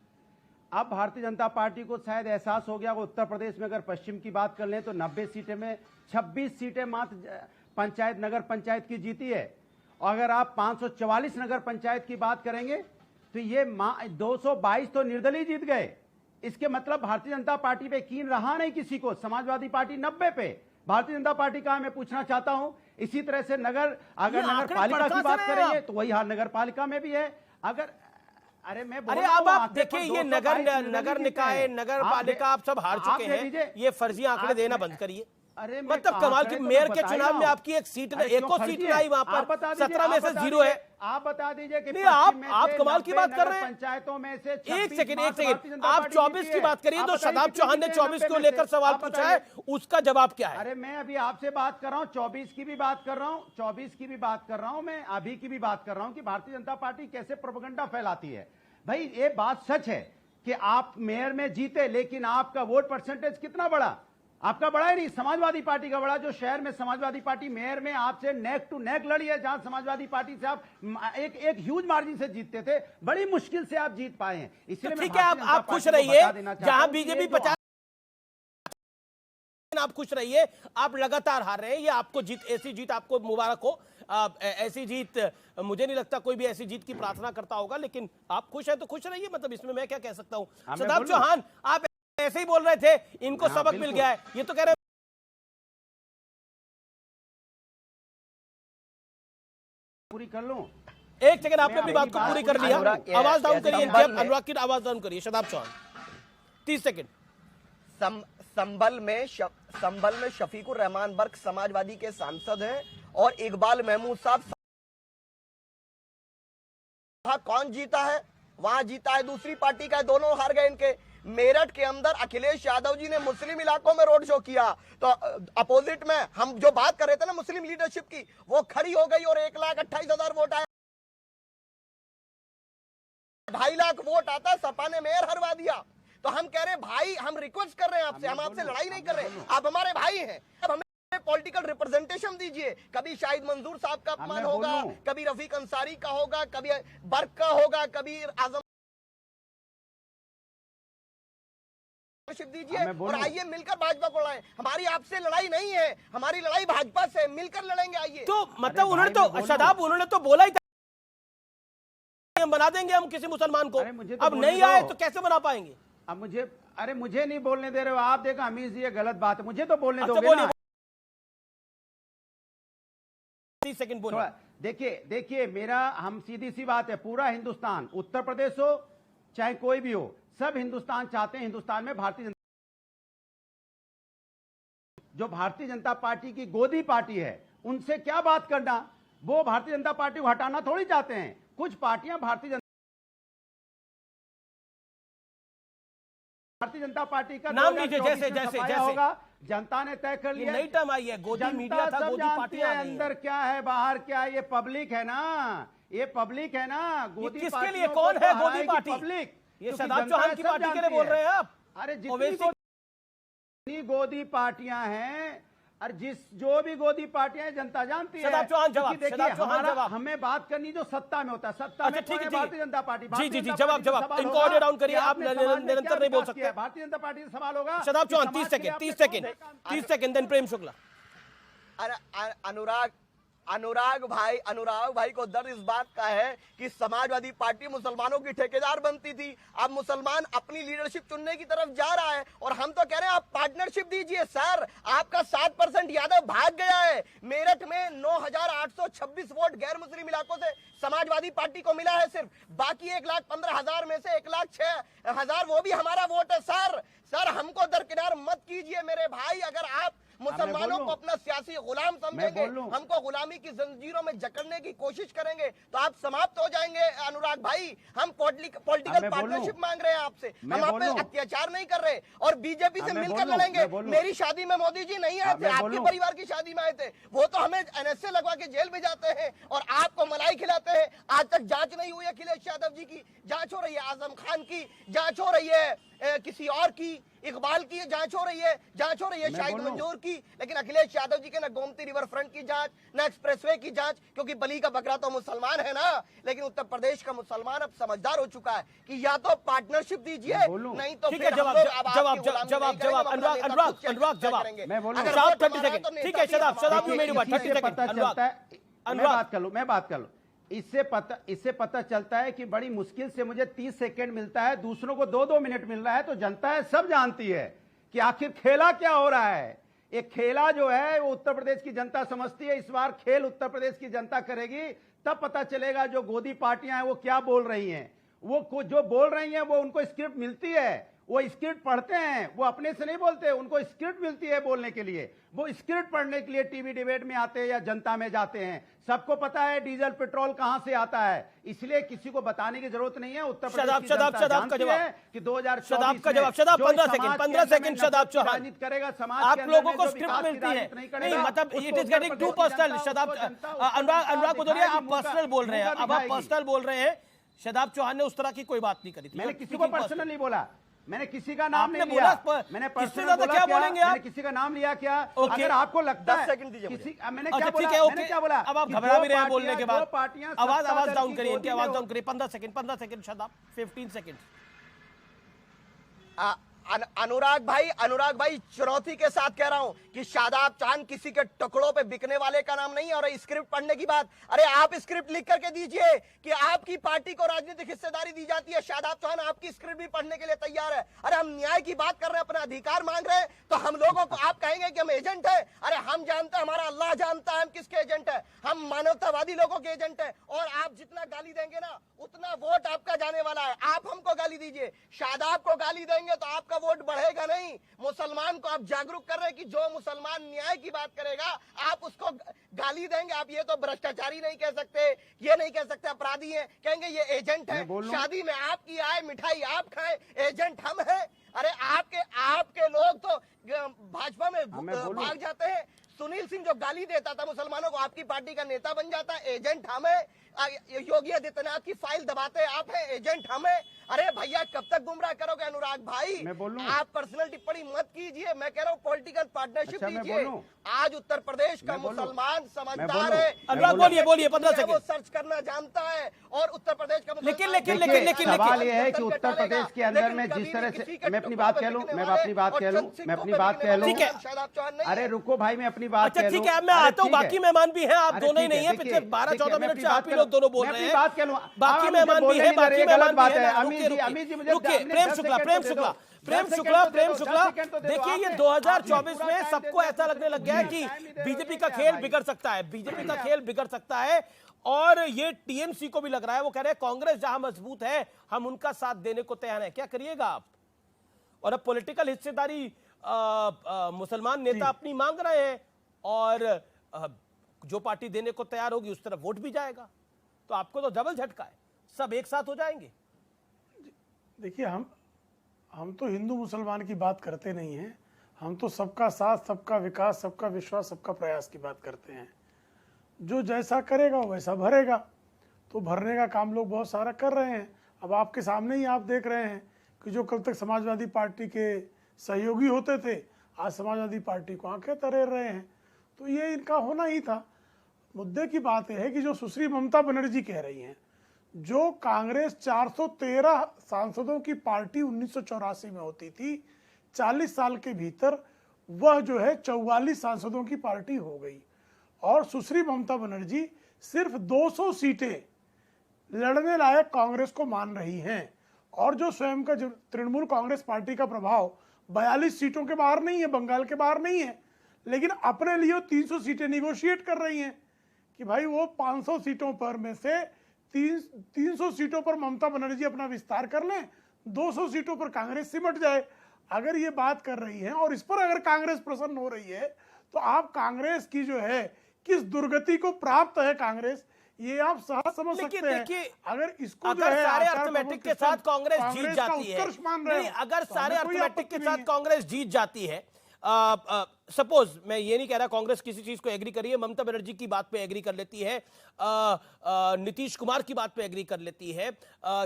अब भारतीय जनता पार्टी को शायद एहसास हो गया कि उत्तर प्रदेश में अगर पश्चिम की बात कर लें तो 90 सीटें में 26 सीटें मात्र पंचायत, नगर पंचायत की जीती है। और अगर आप 544 नगर पंचायत की बात करेंगे तो ये 222 तो निर्दलीय जीत गए। इसके मतलब भारतीय जनता पार्टी पे यकीन रहा नहीं किसी को। समाजवादी पार्टी 90 पे, भारतीय जनता पार्टी का मैं पूछना चाहता हूं। इसी तरह से नगर पालिका की बात करेंगे तो वही हाल नगर पालिका में भी है। अगर अब आप देखिए, ये नगर निकाय, नगर पालिका आप सब हार चुके हैं। ये फर्जी आंकड़े देना बंद करिए। मतलब कमाल की, मेयर के चुनाव में आपकी एक सीट, एको सीट नहीं वहां पर, 17 में से 0 है। आप बता दीजिए कि आप कमाल की बात कर रहे हैं। पंचायतों में से एक सेकंड, आप 24 की बात करिए तो शादाब चौहान ने 24 को लेकर सवाल पूछा है, उसका जवाब क्या है? अरे मैं अभी आपसे बात कर रहा हूं, 24 की भी बात कर रहा हूं, 24 की भी बात कर रहा हूं, मैं अभी की भी बात कर रहा हूं कि भारतीय जनता पार्टी कैसे प्रोपेगेंडा फैलाती है। भाई ये बात सच है कि आप मेयर में जीते, लेकिन आपका वोट परसेंटेज कितना बड़ा? आपका बड़ा ही नहीं, समाजवादी पार्टी का बड़ा। जो शहर में समाजवादी पार्टी मेयर में आपसे नेक टू नेक लड़ी है, जहां समाजवादी पार्टी से आप एक ह्यूज मार्जिन से जीतते थे, बड़ी मुश्किल से आप जीत पाए हैं। इसलिए ठीक है, आप खुश रहिए। जहां बीजेपी 50, आप खुश रहिए। आप लगातार हार रहे हैं, ये आपको जीत, ऐसी जीत आपको मुबारक हो। ऐसी जीत, मुझे नहीं लगता कोई भी ऐसी जीत की प्रार्थना करता होगा, लेकिन आप खुश हैं तो खुश रहिए। मतलब इसमें मैं क्या कह सकता हूं। शादाब चौहान, आप ऐसे ही बोल रहे थे, इनको सबक मिल गया है, ये तो कह रहे हैं पूरी कर लूं। एक सेकंड, आपने अपनी बात को पूरी कर लिया। आवाज डाउन करिए, अनुराग की आवाज डाउन करिए। शदाब चौहान 30 सेकंड। संभल में शफीकुर रहमान बर्क समाजवादी के सांसद हैं और इकबाल महमूद साहब कौन जीता है? वहां जीता है दूसरी पार्टी का, दोनों हार गए इनके। मेरठ के अंदर अखिलेश यादव जी ने मुस्लिम इलाकों में रोड शो किया, तो अपोजिट में हम जो बात कर रहे थे ना मुस्लिम लीडरशिप की, वो खड़ी हो गई और 1,28,000 वोट आए। 2.5 लाख वोट आता, सपा ने मेयर हरवा दिया। तो हम कह रहे हैं भाई, हम रिक्वेस्ट कर रहे हैं आपसे, हम आपसे लड़ाई नहीं कर रहे, आप हमारे भाई हैं। अब हमें पॉलिटिकल रिप्रेजेंटेशन दीजिए। कभी शाहिद मंजूर साहब का अपमान होगा, कभी रफीक अंसारी का होगा, कभी बर्क का होगा, कभी आजम दीजिए और आइए मिलकर भाजपा को लड़ाएं। हमारी आपसे लड़ाई नहीं है, हमारी लड़ाई भाजपा से, मिलकर लड़ेंगे। आइए। तो मतलब उन्होंने तो शदाब, उन्होंने तो बोला ही था हम बना देंगे हम किसी मुसलमान को। अब नहीं आए तो कैसे बना पाएंगे? अब मुझे नहीं बोलने दे रहे हो आप। देखो अमीर जी, ये गलत बात है, मुझे तो बोलने दोगे ना। 30 सेकंड बोलो। देखिए मेरा, हम सीधी सी बात है, पूरा हिंदुस्तान, उत्तर प्रदेश हो चाहे कोई भी हो, सब हिंदुस्तान चाहते हैं हिंदुस्तान में जो भारतीय जनता पार्टी की गोदी पार्टी है, उनसे क्या बात करना। वो भारतीय जनता पार्टी को हटाना थोड़ी चाहते हैं। कुछ पार्टियां भारतीय जनता पार्टी का नाम लीजिए, जैसे होगा, जनता ने तय कर लिया। नई टर्म आई है, गोदी मीडिया था, गोदी पार्टियां। अंदर क्या है बाहर क्या है, ये पब्लिक है ना, ये पब्लिक है ना। गोदी किसके लिए, कौन है गोदी पार्टी? पब्लिक। ये शदाब चौहान की पार्टी के लिए बोल रहे हैं आप? अरे जितनी गोदी पार्टियां हैं, और जो भी गोदी पार्टियां जनता जानती है। शदाब चौहान जवाब, हमें बात करनी जो सत्ता में होता है। सत्ता में ठीक है, भारतीय जनता पार्टी। जी जवाब इनको ऑडियो डाउन करिए, आप निरंतर नहीं बोल सकते। भारतीय जनता पार्टी से सवाल होगा। Shadab Chauhan 30 second, then Prem Shukla. अनुराग भाई को दर्द इस बात का है कि समाजवादी पार्टी मुसलमानों की ठेकेदार बनती थी, अब मुसलमान अपनी लीडरशिप चुनने की तरफ जा रहा है और हम तो कह रहे हैं आप पार्टनरशिप दीजिए। सर, आपका 7% यादव भाग गया है। मेरठ में 9,826 वोट गैर मुस्लिम इलाकों से समाजवादी पार्टी को मिला है सिर्फ, बाकी 1,15,000 में से 1,06,000 वो भी हमारा वोट है। सर हमको दरकिनार मत कीजिए मेरे भाई। अगर आप मुसलमानों को अपना सियासी गुलाम समझेंगे, हमको गुलामी की जंजीरों में जकड़ने की कोशिश करेंगे, तो आप समाप्त हो जाएंगे। अनुराग भाई, हम पॉलिटिकल पार्टनरशिप मांग रहे हैं आपसे, हम आप पे अत्याचार नहीं कर रहे और बीजेपी से मिलकर लड़ेंगे। मेरी शादी में मोदी जी नहीं आए थे, आपके परिवार की शादी में आए थे, वो तो हमें NSA लगवा के जेल में जाते हैं और आपको मलाई खिलाते हैं। आज तक जांच नहीं हुई अखिलेश यादव जी की, जांच हो रही है आजम खान की, जांच हो रही है किसी और की, इकबाल की जांच हो रही है शाहिद मंजूर की, लेकिन अखिलेश यादव जी के ना गोमती रिवर फ्रंट की जांच, ना एक्सप्रेसवे की जांच, क्योंकि बली का बकरा तो मुसलमान है ना। लेकिन उत्तर प्रदेश का मुसलमान अब समझदार हो चुका है कि या तो पार्टनरशिप दीजिए, नहीं तो ठीक है। जवाब अनुराग जवाब। ठीक है शदाब, मेरी बात 30 सेकंड। मैं बात कर लूं। इससे पता चलता है कि बड़ी मुश्किल से मुझे 30 सेकंड मिलता है, दूसरों को 2-2 मिनट मिल रहा है। तो जनता है सब जानती है कि आखिर खेला क्या हो रहा है। एक खेला जो है वो उत्तर प्रदेश की जनता समझती है। इस बार खेल उत्तर प्रदेश की जनता करेगी, तब पता चलेगा जो गोदी पार्टियां हैं वो क्या बोल रही हैं। वो जो बोल रही हैं वो उनको स्क्रिप्ट मिलती है, वो स्क्रिप्ट पढ़ते हैं, वो अपने से नहीं बोलते, उनको स्क्रिप्ट मिलती है बोलने के लिए। वो स्क्रिप्ट पढ़ने के लिए टीवी डिबेट में आते हैं या जनता में जाते हैं। सबको पता है डीजल पेट्रोल कहां से आता है, इसलिए किसी को बताने की जरूरत नहीं है। उत्तर प्रदेश की जनता जानती है कि 2024 शदाब 15 सेकंड शदाब चौहान राजनीति करेगा समाज। आप लोगों को स्क्रिप्ट मिलती है नहीं, मतलब it is getting too personal. Shadab Anurag Bhadauria, आप पर्सनल बोल रहे हैं, अब आप पर्सनल बोल रहे हैं। शदाब चौहान ने उस तरह की कोई बात नहीं करी थी। मैंने किसी को पर्सनल नहीं बोला, मैंने किसी का नाम नहीं लिया। मैंने पर्सनल बोला, क्या बोलेंगे आप? मैंने किसी का नाम लिया क्या? अगर आपको लगता है 10 सेकंड दीजिए मैंने क्या बोला? अब आप घबरा भी रहे हैं बोलने के बाद। आवाज डाउन करिए, इनकी आवाज डाउन करिए। 15 सेकंड शदाब, 15 सेकंड। अनुराग भाई चुनौती के साथ कह रहा हूं कि शादाब चांद किसी के टुकड़ों पे बिकने वाले का नाम नहीं है। और स्क्रिप्ट पढ़ने की बात, अरे आप स्क्रिप्ट लिख करके दीजिए कि आपकी पार्टी को राजनीतिक हिस्सेदारी दी जाती है। शादाब चांद आपकी स्क्रिप्ट भी पढ़ने के लिए तैयार है। अरे हम न्याय की बात कर रहे हैं, अपना अधिकार मांग रहे हैं, तो हम लोगों को आप कहेंगे कि हम एजेंट है? अरे हम जानते हैं, हमारा अल्लाह जानता है हम किसके एजेंट है। हम मानवतावादी लोगों के एजेंट है। और आप जितना गाली देंगे ना उतना वोट आपका जाने वाला है। आप हमको गाली दीजिए, शादाब को गाली देंगे तो आपका वोट बढ़ेगा नहीं। मुसलमान को आप जागरूक कर रहे हैं कि जो मुसलमान न्याय की बात करेगा आप उसको गाली देंगे। आप ये तो भ्रष्टाचारी नहीं कह सकते, ये नहीं कह सकते अपराधी हैं, कहेंगे ये एजेंट है। शादी में आपकी आए, मिठाई आप खाएं, एजेंट हम हैं। अरे आपके लोग तो भाजपा में भाग जाते हैं। सुनील सिंह जो गाली देता था मुसलमानों को, आपकी पार्टी का नेता बन जाता है, एजेंट हम है। योगी आदित्यनाथ की फाइल दबाते आप हैं, एजेंट हम है। अरे भैया कब तक गुमराह करोगे अनुराग भाई? आप पर्सनल टिप्पणी मत कीजिए, मैं कह रहा हूँ पॉलिटिकल पार्टनरशिप कीजिए। आज उत्तर प्रदेश का मुसलमान समझदार है। अनुराग बोलिए 15 सेकंड। वो सर्च करना जानता है और उत्तर प्रदेश का लेकिन सवाल ये है कि उत्तर प्रदेश के अंदर में जिस तरह से, मैं अपनी बात कह लूं, अरे रुको भाई, मैं अपनी बात अच्छा ठीक है, मैं आता हूँ। बाकी मेहमान भी हैं, आप दोनों ही नहीं है। पिछले 12-14 मिनट से आप ही लोग दोनों बोल रहे हैं। बात कह लूं, बाकी मेहमान भी है, बाकी मेहमान भी है। अमित जी मुझे प्रेम शुक्ला देखिए, ये 2024 में सबको ऐसा लगने लग गया है कि बीजेपी का खेल बिगड़ सकता है, बीजेपी का खेल बिगड़ सकता है। और ये टीएमसी को भी लग रहा है, वो कह रहे हैं कांग्रेस जहां मजबूत है हम उनका साथ देने को तैयार है। क्या करिएगा आप? और अब पॉलिटिकल हिस्सेदारी मुसलमान नेता अपनी मांग रहे हैं और जो पार्टी देने को तैयार होगी उस तरफ वोट भी जाएगा, तो आपको तो डबल झटका है, सब एक साथ हो जाएंगे। देखिए, हम तो हिंदू मुसलमान की बात करते नहीं हैं, हम तो सबका साथ, सबका विकास, सबका विश्वास, सबका प्रयास की बात करते हैं। जो जैसा करेगा वैसा भरेगा, तो भरने का काम लोग बहुत सारा कर रहे हैं। अब आपके सामने ही आप देख रहे हैं कि जो कल तक समाजवादी पार्टी के सहयोगी होते थे आज समाजवादी पार्टी को आंखें तरेर रहे हैं, तो ये इनका होना ही था। मुद्दे की बात यह है कि जो सुश्री ममता बनर्जी कह रही हैं, जो कांग्रेस 413 सांसदों की पार्टी 1984 में होती थी, 40 साल के भीतर वह जो है 44 सांसदों की पार्टी हो गई। और सुश्री ममता बनर्जी सिर्फ 200 सीटें लड़ने लायक कांग्रेस को मान रही हैं। और जो स्वयं का तृणमूल कांग्रेस पार्टी का प्रभाव 42 सीटों के बाहर नहीं है, बंगाल के बाहर नहीं है, लेकिन अपने लिए 300 सीटें निगोशिएट कर रही हैं कि भाई वो 500 सीटों पर में से 300 सीटों पर ममता बनर्जी अपना विस्तार कर लें, 200 सीटों पर कांग्रेस सिमट जाए। अगर ये बात कर रही हैं और इस पर अगर कांग्रेस प्रसन्न हो रही है, तो आप कांग्रेस की जो है किस दुर्गति को प्राप्त है कांग्रेस, ये आप सहज समझ सकते हैं। अगर इसको अगर सारे अर्थमेटिक के साथ कांग्रेस जीत जाती है, नहीं, अगर सारे अर्थमेटिक के साथ कांग्रेस जीत जाती है, सपोज मैं ये नहीं कह रहा कांग्रेस किसी चीज को एग्री करिए, ममता बनर्जी की बात पे एग्री कर लेती है, नीतीश कुमार की बात पे एग्री कर लेती है,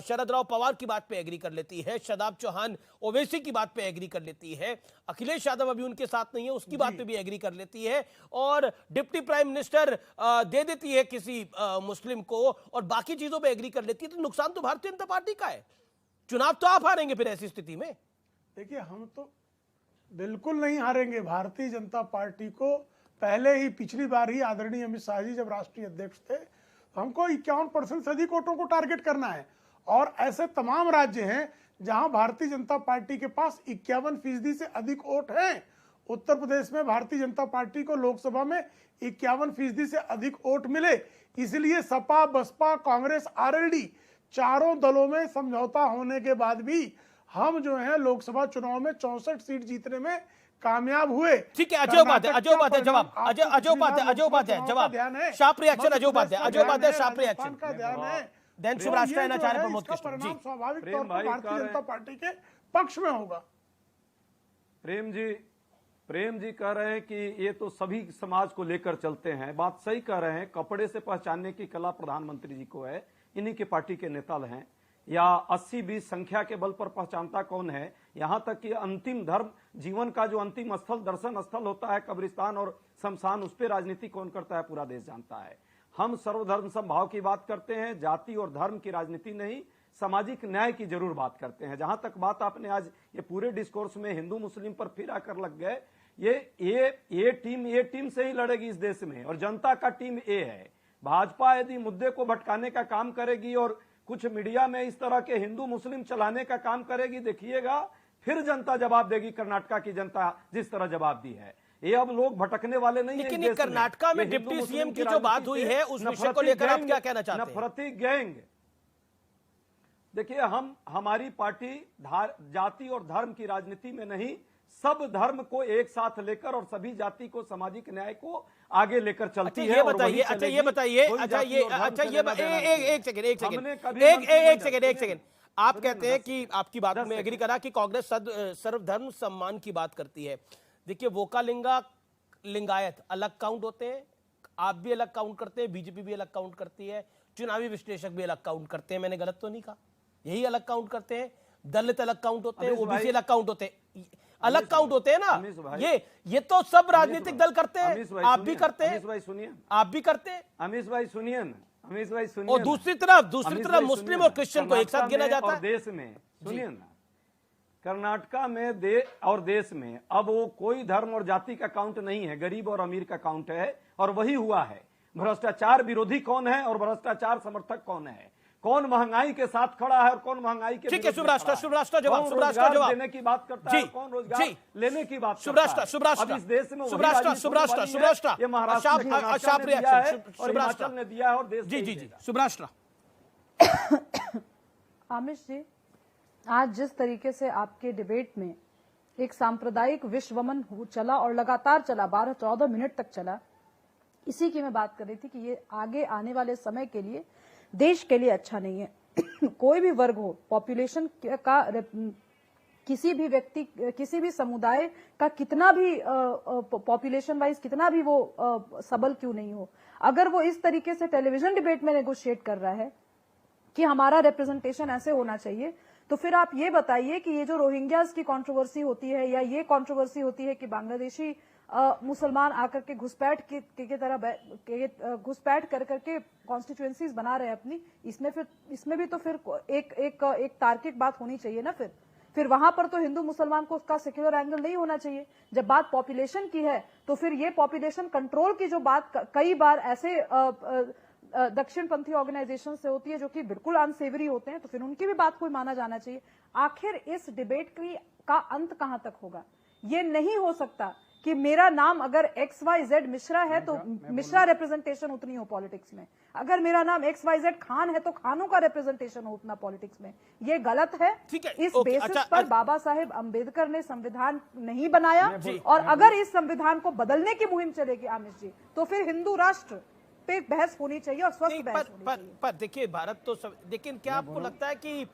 शरद राव पवार की बात पे एग्री कर लेती है, शादाब चौहान ओवैसी की बात पे एग्री कर लेती है, अखिलेश यादव अभी उनके साथ नहीं है उसकी बात पे भी एग्री कर लेती है, और डिप्टी प्राइम मिनिस्टर दे देती है किसी मुस्लिम को, और बाकी चीजों पे एग्री कर लेती है, तो नुकसान तो भारतीय जनता पार्टी का है। चुनाव तो आप हारेंगे फिर ऐसी स्थिति में। देखिए, हम तो बिल्कुल नहीं हारेंगे। भारतीय जनता पार्टी को पहले ही पिछली बार ही आदरणीय अमित शाह जी जब राष्ट्रीय अध्यक्ष थे, हमको 51% से अधिक वोटों को टारगेट करना है। और ऐसे तमाम राज्य हैं जहां भारतीय जनता पार्टी के पास 51% से अधिक वोट हैं। उत्तर प्रदेश में भारतीय जनता पार्टी को लोकसभा में 51% से अधिक वोट मिले, इसलिए सपा, बसपा, कांग्रेस, आरएलडी चारों दलों में समझौता होने के बाद भी हम जो है लोकसभा चुनाव में 64 सीट जीतने में कामयाब हुए। ठीक है, अजय उपाध्याय जवाब, अजय उपाध्याय जवाब, sharp reaction, Ajay Upadhyay sharp reaction का ध्यान है। दैन शुभ राष्ट्र आचार्य प्रमोद कृष्ण जी, स्वाभाविक तौर पर भारतीय जनता पार्टी के पक्ष में होगा। प्रेम जी कह रहे हैं कि ये तो सभी समाज को लेकर चलते हैं, बात सही कह रहे हैं। कपड़े से पहचानने की कला प्रधानमंत्री जी को है, इन्हीं के पार्टी के नेता हैं, या 80-20 संख्या के बल पर पहचानता कौन है। यहां तक कि अंतिम धर्म, जीवन का जो अंतिम स्थल, दर्शन स्थल होता है कब्रिस्तान और शमशान, उस पर राजनीति कौन करता है पूरा देश जानता है। हम सर्वधर्म समभाव की बात करते हैं, जाति और धर्म की राजनीति नहीं। सामाजिक न्याय की जरूर बात करते हैं। जहां तक बात आपने आज ये पूरे डिस्कोर्स में हिंदू मुस्लिम पर फिर आकर लग गए, ये टीम से ही लड़ेगी इस देश में और जनता का टीम ए है। भाजपा यदि मुद्दे को भटकाने का काम करेगी और कुछ मीडिया में इस तरह के हिंदू मुस्लिम चलाने का काम करेगी, देखिएगा फिर जनता जवाब देगी। कर्नाटका की जनता जिस तरह जवाब दी है, ये अब लोग भटकने वाले नहीं है। लेकिन ये कर्नाटका में डिप्टी सीएम की जो बात हुई है उस विषय को लेकर आप क्या कहना चाहते हैं? नफरती गैंग, देखिए हमारी पार्टी जाति और धर्म की राजनीति में नहीं, सब धर्म को एक साथ लेकर और सभी जाति को सामाजिक न्याय को आगे लेकर चलती है। ये बताइए, एक सेकंड, आप कहते हैं कि आपकी बात में एग्री करा कि कांग्रेस सर्वधर्म सम्मान की बात करती है। देखिए वोकालिंगा लिंगायत अलग काउंट होते हैं, आप भी अलग काउंट करते हैं, बीजेपी भी अलग काउंट करती है, चुनावी विश्लेषक भी अलग काउंट करते हैं। मैंने गलत तो नहीं कहा? यही अलग काउंट करते हैं, दलित अलग काउंट होते हैं, ओबीसी अलग काउंट होते हैं, अलग काउंट होते हैं ना। ये तो सब राजनीतिक दल करते हैं, आप भी करते हैं, आप भी करते हैं। अमीश भाई सुनिए, और दूसरी तरफ मुस्लिम और क्रिश्चियन को एक साथ गिना जाता है। देश में सुनिए ना, कर्नाटका में देश में अब वो कोई धर्म और जाति का काउंट नहीं है, गरीब और अमीर का काउंट है। और वही हुआ है। भ्रष्टाचार विरोधी कौन है और भ्रष्टाचार समर्थक कौन है, कौन महंगाई के साथ खड़ा है और कौन महंगाई के ठीक है। शुभ राष्ट्र जवाब देने की बात करता है, कौन रोजगार लेने की बात करता है। शुभ इस देश में राष्ट्र ये महाराष्ट्र ने दिया और देश जी शुभ राष्ट्र। आमिश जी, आज जिस तरीके से आपके डिबेट में एक सांप्रदायिक विश्वमन चला और लगातार चला, 12-14 मिनट तक चला, इसी की मैं बात कर रही थी कि ये आगे आने वाले समय के लिए, देश के लिए अच्छा नहीं है। कोई भी वर्ग हो, पॉपुलेशन का, किसी भी व्यक्ति, किसी भी समुदाय का कितना भी पॉपुलेशन वाइज कितना भी वो सबल क्यों नहीं हो, अगर वो इस तरीके से टेलीविजन डिबेट में नेगोशिएट कर रहा है कि हमारा रिप्रेजेंटेशन ऐसे होना चाहिए, तो फिर आप ये बताइए कि ये जो रोहिंग्यास की कंट्रोवर्सी होती है या ये कंट्रोवर्सी होती है कि बांग्लादेशी मुसलमान आकर के घुसपैठ की तरह घुसपैठ कर करके कॉन्स्टिट्यूएंसीज बना रहे हैं अपनी, इसमें भी तो फिर एक तार्किक बात होनी चाहिए ना। फिर वहां पर तो हिंदू मुसलमान को उसका सेक्युलर एंगल नहीं होना चाहिए। जब बात पॉपुलेशन की है तो फिर ये पॉपुलेशन कंट्रोल की जो बात कई बार ऐसे दक्षिणपंथी ऑर्गेनाइजेशन से होती है जो कि बिल्कुल अनसेवरी होते हैं, तो फिर उनकी भी बात कोई माना जाना चाहिए। आखिर इस डिबेट का अंत कहां तक होगा? ये नहीं हो सकता कि मेरा नाम अगर XYZ मिश्रा है तो मिश्रा रिप्रेजेंटेशन उतनी हो पॉलिटिक्स में, अगर मेरा नाम XYZ खान है तो खानों का रिप्रेजेंटेशन हो उतना पॉलिटिक्स में। ये गलत है। इस बेसिस पर बाबा साहेब अंबेडकर ने संविधान नहीं बनाया, और अगर इस संविधान को बदलने की मुहिम चलेगी आमिश जी, तो फिर हिंदू राष्ट्र पे बहस होनी चाहिए और स्वस्थ बहस होनी चाहिए। पर देखिए भारत तो सब, लेकिन क्या आपको लगता है कि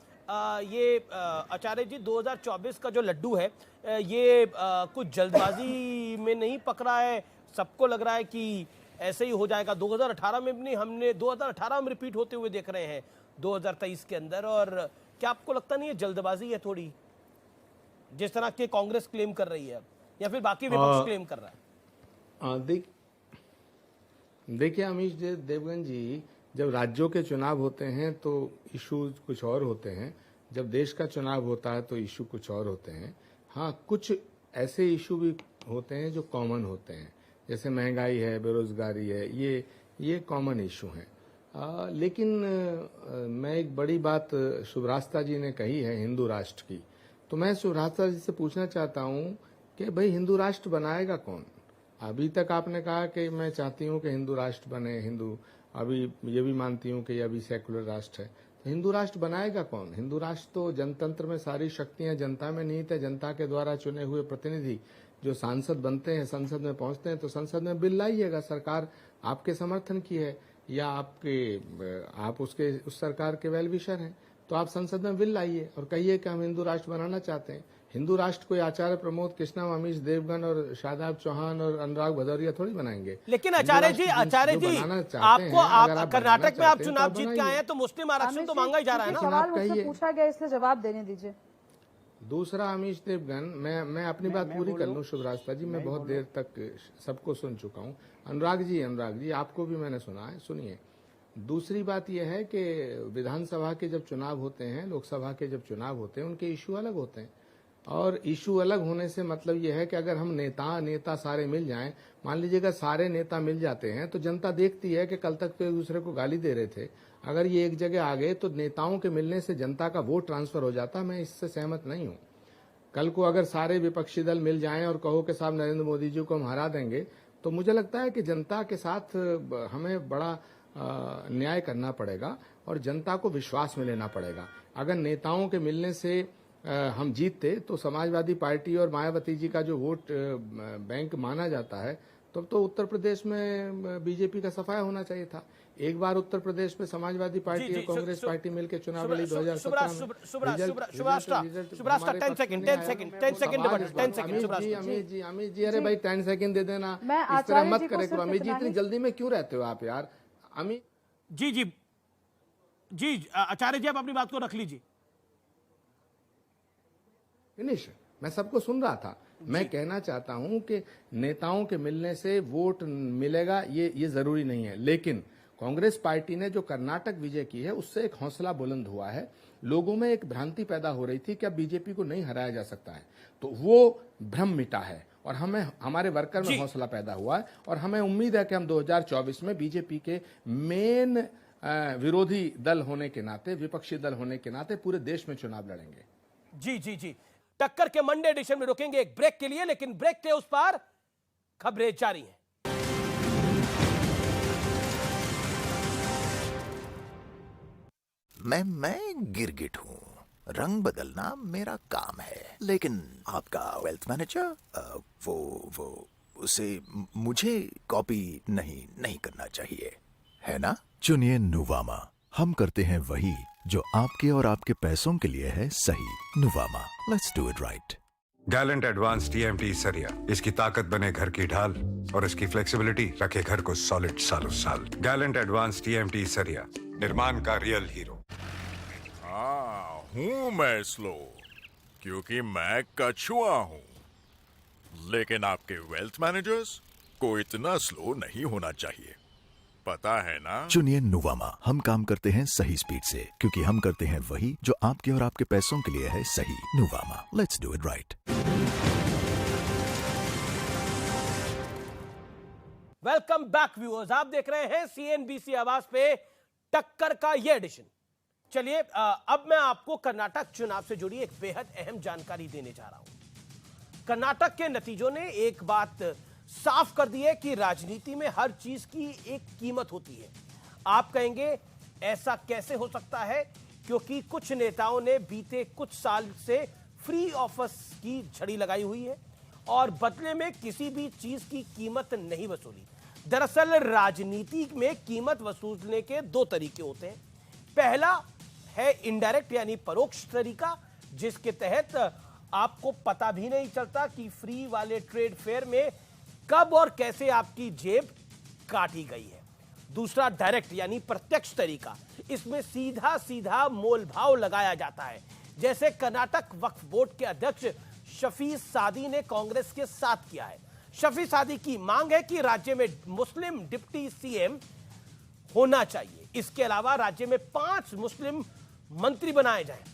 ये आचार्य जी 2024 का जो लड्डू है ये कुछ जल्दबाजी में नहीं पकड़ा है? सबको लग रहा है कि ऐसे ही हो जाएगा। 2018 में भी नहीं, हमने 2018 में रिपीट होते हुए देख रहे हैं 2023 के अंदर। और क्या आपको लगता नहीं है जल्दबाजी है थोड़ी, जिस तरह के कांग्रेस क्लेम कर रही है या फिर बाकी विपक्ष क्लेम कर रहा है? देखिए अमीश देवगन जी, जब राज्यों के चुनाव होते हैं तो इश्यूज कुछ और होते हैं, जब देश का चुनाव होता है तो इशू कुछ और होते हैं। हाँ, कुछ ऐसे इशू भी होते हैं जो कॉमन होते हैं, जैसे महंगाई है, बेरोजगारी है, ये कॉमन इशू हैं। लेकिन मैं एक बड़ी बात सुब्रास्ता जी ने कही है हिंदू राष्ट्र की, तो मैं सुब्रास्ता जी से पूछना चाहता हूँ कि भाई हिंदू राष्ट्र बनाएगा कौन? अभी तक आपने कहा कि मैं चाहती हूँ कि हिंदू राष्ट्र बने, अभी ये भी मानती हूँ कि ये अभी सेकुलर राष्ट्र है, तो हिंदू राष्ट्र बनाएगा कौन? हिंदू राष्ट्र तो जनतंत्र में सारी शक्तियां जनता में निहित है। जनता के द्वारा चुने हुए प्रतिनिधि जो सांसद बनते हैं, संसद में पहुंचते हैं, तो संसद में बिल लाइएगा। सरकार आपके समर्थन की है या आप उस सरकार के वेल विशर हैं, तो आप संसद में बिल लाइए और कहिए कि हम हिंदू राष्ट्र बनाना चाहते हैं। हिंदू राष्ट्र कोई आचार्य प्रमोद कृष्णम, अमीश देवगन और शादाब चौहान और अनुराग भदौरिया थोड़ी बनाएंगे। लेकिन आचार्य जी आपको कर्नाटक में आप चुनाव जीत के आए हैं तो मुस्लिम आरक्षण तो मांगा ही जा रहा है ना। सवाल मुझसे पूछा गया, इसलिए जवाब देने दीजिए। दूसरा अमीश देवगन, मैं अपनी बात पूरी कर लूं शुभरास्ता जी, मैं बहुत देर तक सबको सुन चुका हूं। अनुराग जी आपको भी मैंने सुना है, सुनिए। दूसरी बात यह है कि विधानसभा के जब चुनाव होते हैं, लोकसभा के जब चुनाव होते हैं, उनके इशू अलग होते हैं। और इशू अलग होने से मतलब यह है कि अगर हम नेता सारे मिल जाएं, मान लीजिएगा सारे नेता मिल जाते हैं, तो जनता देखती है कि कल तक तो एक दूसरे को गाली दे रहे थे, अगर ये एक जगह आ गए तो नेताओं के मिलने से जनता का वोट ट्रांसफर हो जाता। मैं इससे सहमत नहीं हूँ। कल को अगर सारे विपक्षी दल मिल जाएं और कहो कि साहब नरेंद्र मोदी जी को हम हरा देंगे, तो मुझे लगता है कि जनता के साथ हमें बड़ा न्याय करना पड़ेगा और जनता को विश्वास में लेना पड़ेगा। अगर नेताओं के मिलने से हम जीतते तो समाजवादी पार्टी और मायावती जी का जो वोट बैंक माना जाता है, तब तो उत्तर प्रदेश में बीजेपी का सफाया होना चाहिए था। एक बार उत्तर प्रदेश में समाजवादी पार्टी और कांग्रेस पार्टी मिलकर चुनाव लड़ी 2017 में। अमित जी अरे भाई 10 सेकंड दे देना, इस तरह मत करे करो। अमित जी इतनी जल्दी में क्यों रहते हो आप यार? अमित जी आचार्य जी आप अपनी बात को रख लीजिए। फिनिश। मैं सबको सुन रहा था। मैं कहना चाहता हूं कि नेताओं के मिलने से वोट मिलेगा ये जरूरी नहीं है, लेकिन कांग्रेस पार्टी ने जो कर्नाटक विजय की है उससे एक हौसला बुलंद हुआ है। लोगों में एक भ्रांति पैदा हो रही थी कि अब बीजेपी को नहीं हराया जा सकता है, तो वो भ्रम मिटा है और हमें हमारे वर्कर में हौसला पैदा हुआ है और हमें उम्मीद है कि हम 2024 में बीजेपी के मेन विरोधी दल होने के नाते, विपक्षी दल होने के नाते पूरे देश में चुनाव लड़ेंगे। जी टक्कर के मंडे एडिशन में रुकेंगे एक ब्रेक के लिए, लेकिन ब्रेक के उस पार खबरें जारी हैं। मैं गिरगिट हूँ, रंग बदलना मेरा काम है, लेकिन आपका वेल्थ मैनेजर वो उसे मुझे कॉपी नहीं करना चाहिए, है ना? चुनिए नुवामा, हम करते हैं वही जो आपके और आपके पैसों के लिए है सही। Nuvama, let's do it right. Gallant advance TMT सरिया, इसकी ताकत बने घर की ढाल और इसकी फ्लेक्सिबिलिटी रखे घर को सॉलिड सालों साल। गैलेंट एडवांस टीएमटी सरिया, निर्माण का रियल हीरो। हाँ, हूँ मैं स्लो क्योंकि मैं कछुआ हूँ, लेकिन आपके वेल्थ मैनेजर्स को इतना स्लो नहीं होना चाहिए, पता है ना? चुनिए नुवामा, हम काम करते हैं सही स्पीड से क्योंकि हम करते हैं वही जो आपके और आपके पैसों के लिए है सही। Nuvama, let's do it right. Welcome back viewers, आप देख रहे हैं सीएनबीसी आवाज पे टक्कर का ये एडिशन। चलिए अब मैं आपको कर्नाटक चुनाव से जुड़ी एक बेहद अहम जानकारी देने जा रहा हूं। कर्नाटक के नतीजों ने एक बात साफ कर दी है कि राजनीति में हर चीज की एक कीमत होती है। आप कहेंगे ऐसा कैसे हो सकता है? क्योंकि कुछ नेताओं ने बीते कुछ साल से फ्री ऑफर्स की झड़ी लगाई हुई है और बदले में किसी भी चीज की कीमत नहीं वसूली। दरअसल राजनीति में कीमत वसूलने के दो तरीके होते हैं। पहला है इनडायरेक्ट यानी परोक्ष तरीका, जिसके तहत आपको पता भी नहीं चलता कि फ्री वाले ट्रेड फेयर में कब और कैसे आपकी जेब काटी गई है। दूसरा डायरेक्ट यानी प्रत्यक्ष तरीका, इसमें सीधा सीधा मोल भाव लगाया जाता है, जैसे कर्नाटक वक्फ बोर्ड के अध्यक्ष शफी सादी ने कांग्रेस के साथ किया है। शफी सादी की मांग है कि राज्य में मुस्लिम डिप्टी सीएम होना चाहिए। इसके अलावा राज्य में 5 मुस्लिम मंत्री बनाए जाएं।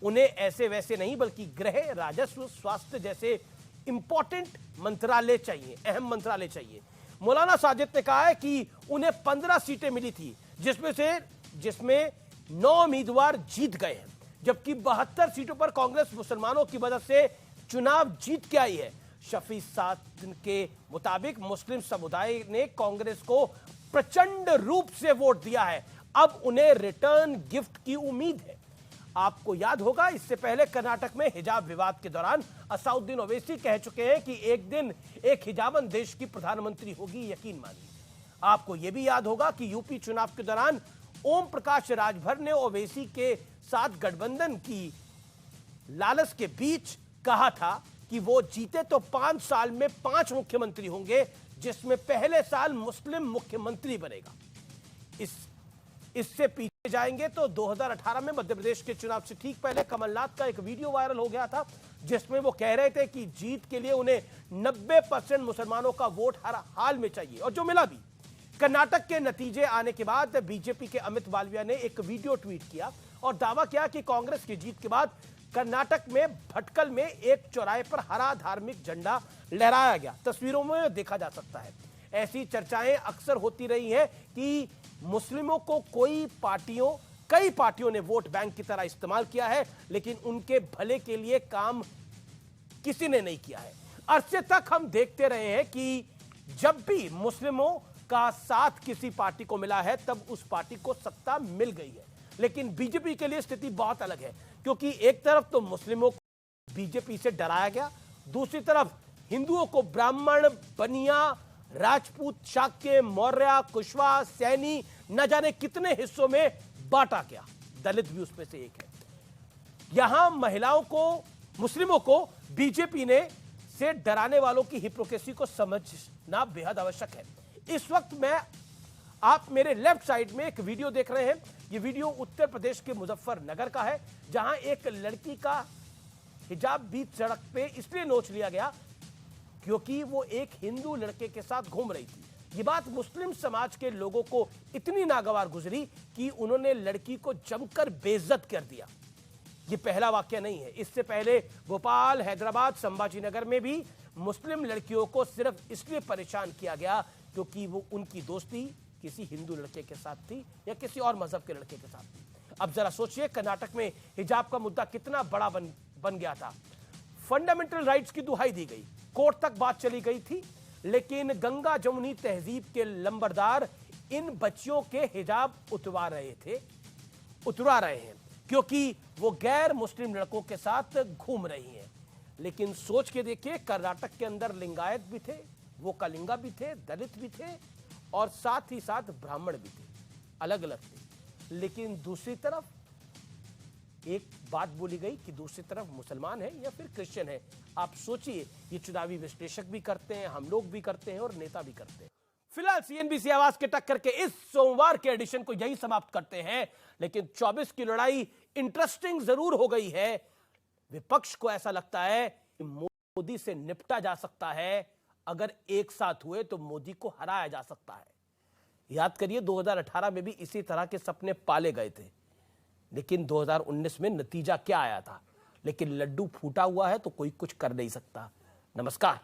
उन्हें ऐसे वैसे नहीं बल्कि गृह, राजस्व, स्वास्थ्य जैसे इंपॉर्टेंट मंत्रालय चाहिए, अहम मंत्रालय चाहिए। मौलाना साजिद ने कहा है कि उन्हें 15 सीटें मिली थी, जिसमें 9 उम्मीदवार जीत गए हैं, जबकि 72 सीटों पर कांग्रेस मुसलमानों की मदद से चुनाव जीत के आई है। शफी साद के मुताबिक मुस्लिम समुदाय ने कांग्रेस को प्रचंड रूप से वोट दिया है, अब उन्हें रिटर्न गिफ्ट की उम्मीद है। आपको याद होगा इससे पहले कर्नाटक में हिजाब विवाद के दौरान असदुद्दीन ओवैसी कह चुके हैं कि एक दिन एक हिजाबन देश की प्रधानमंत्री होगी, यकीन मानिए। आपको यह भी याद होगा कि यूपी चुनाव के दौरान ओम प्रकाश राजभर ने ओवैसी के साथ गठबंधन की लालच के बीच कहा था कि वो जीते तो 5 साल में 5 मुख्यमंत्री होंगे, जिसमें पहले साल मुस्लिम मुख्यमंत्री बनेगा। इससे पीछे जाएंगे तो 2018 में मध्य प्रदेश के चुनाव से ठीक पहले कमलनाथ का एक वीडियो वायरल हो गया था, जिसमें वो कह रहे थे कि जीत के लिए उन्हें 90% मुसलमानों का वोट हर हाल में चाहिए, और जो मिला भी। कर्नाटक के नतीजे आने के बाद बीजेपी के अमित मालविया ने एक वीडियो ट्वीट किया और दावा किया कि कांग्रेस की जीत के बाद कर्नाटक में भटकल में एक चौराहे पर हरा धार्मिक झंडा लहराया गया। तस्वीरों में देखा जा सकता है। ऐसी चर्चाएं अक्सर होती रही हैं कि मुस्लिमों को कई पार्टियों ने वोट बैंक की तरह इस्तेमाल किया है, लेकिन उनके भले के लिए काम किसी ने नहीं किया है। अरसे तक हम देखते रहे हैं कि जब भी मुस्लिमों का साथ किसी पार्टी को मिला है तब उस पार्टी को सत्ता मिल गई है। लेकिन बीजेपी के लिए स्थिति बहुत अलग है, क्योंकि एक तरफ तो मुस्लिमों को बीजेपी से डराया गया, दूसरी तरफ हिंदुओं को ब्राह्मण, बनिया, राजपूत, शाक्य, मौर्य, कुशवाहा, सैनी न जाने कितने हिस्सों में बांटा गया। दलित भी उसमें से एक है। यहां महिलाओं को, मुस्लिमों को बीजेपी ने से डराने वालों की हिपोक्रेसी को समझना बेहद आवश्यक है। इस वक्त आप मेरे लेफ्ट साइड में एक वीडियो देख रहे हैं। यह वीडियो उत्तर प्रदेश के मुजफ्फरनगर का है, जहां एक लड़की का हिजाब बीच सड़क पे इसलिए नोच लिया गया क्योंकि वो एक हिंदू लड़के के साथ घूम रही थी। ये बात मुस्लिम समाज के लोगों को इतनी नागवार गुजरी कि उन्होंने लड़की को जमकर बेइज्जत कर दिया। ये पहला वाकया नहीं है। इससे पहले भोपाल, हैदराबाद, संभाजीनगर में भी मुस्लिम लड़कियों को सिर्फ इसलिए परेशान किया गया क्योंकि वो उनकी दोस्ती किसी हिंदू लड़के के साथ थी या किसी और मजहब के लड़के के साथ थी। अब जरा सोचिए, कर्नाटक में हिजाब का मुद्दा कितना बड़ा बन गया था। फंडामेंटल राइट्स की दुहाई दी गई, कोर्ट तक बात चली गई थी, लेकिन गंगा जमुनी तहजीब के लंबरदार इन बच्चियों के हिजाब उतरा रहे हैं क्योंकि वो गैर मुस्लिम लड़कों के साथ घूम रही हैं। लेकिन सोच के देखिए, कर्नाटक के अंदर लिंगायत भी थे, वो कलिंगा भी थे, दलित भी थे और साथ ही साथ ब्राह्मण भी थे, अलग अलग थे। लेकिन दूसरी तरफ एक बात बोली गई कि दूसरी तरफ मुसलमान है या फिर क्रिश्चियन है। आप सोचिए, ये चुनावी विश्लेषक भी करते हैं, हम लोग भी करते हैं और नेता भी करते हैं। फिलहाल सीएनबीसी आवाज के टक्कर के इस सोमवार के एडिशन को यही समाप्त करते हैं, लेकिन 24 की लड़ाई इंटरेस्टिंग जरूर हो गई है। विपक्ष को ऐसा लगता है कि मोदी से निपटा जा सकता है, अगर एक साथ हुए तो मोदी को हराया जा सकता है। याद करिए, 2018 में भी इसी तरह के सपने पाले गए थे, लेकिन 2019 में नतीजा क्या आया था। लेकिन लड्डू फूटा हुआ है तो कोई कुछ कर नहीं सकता। नमस्कार।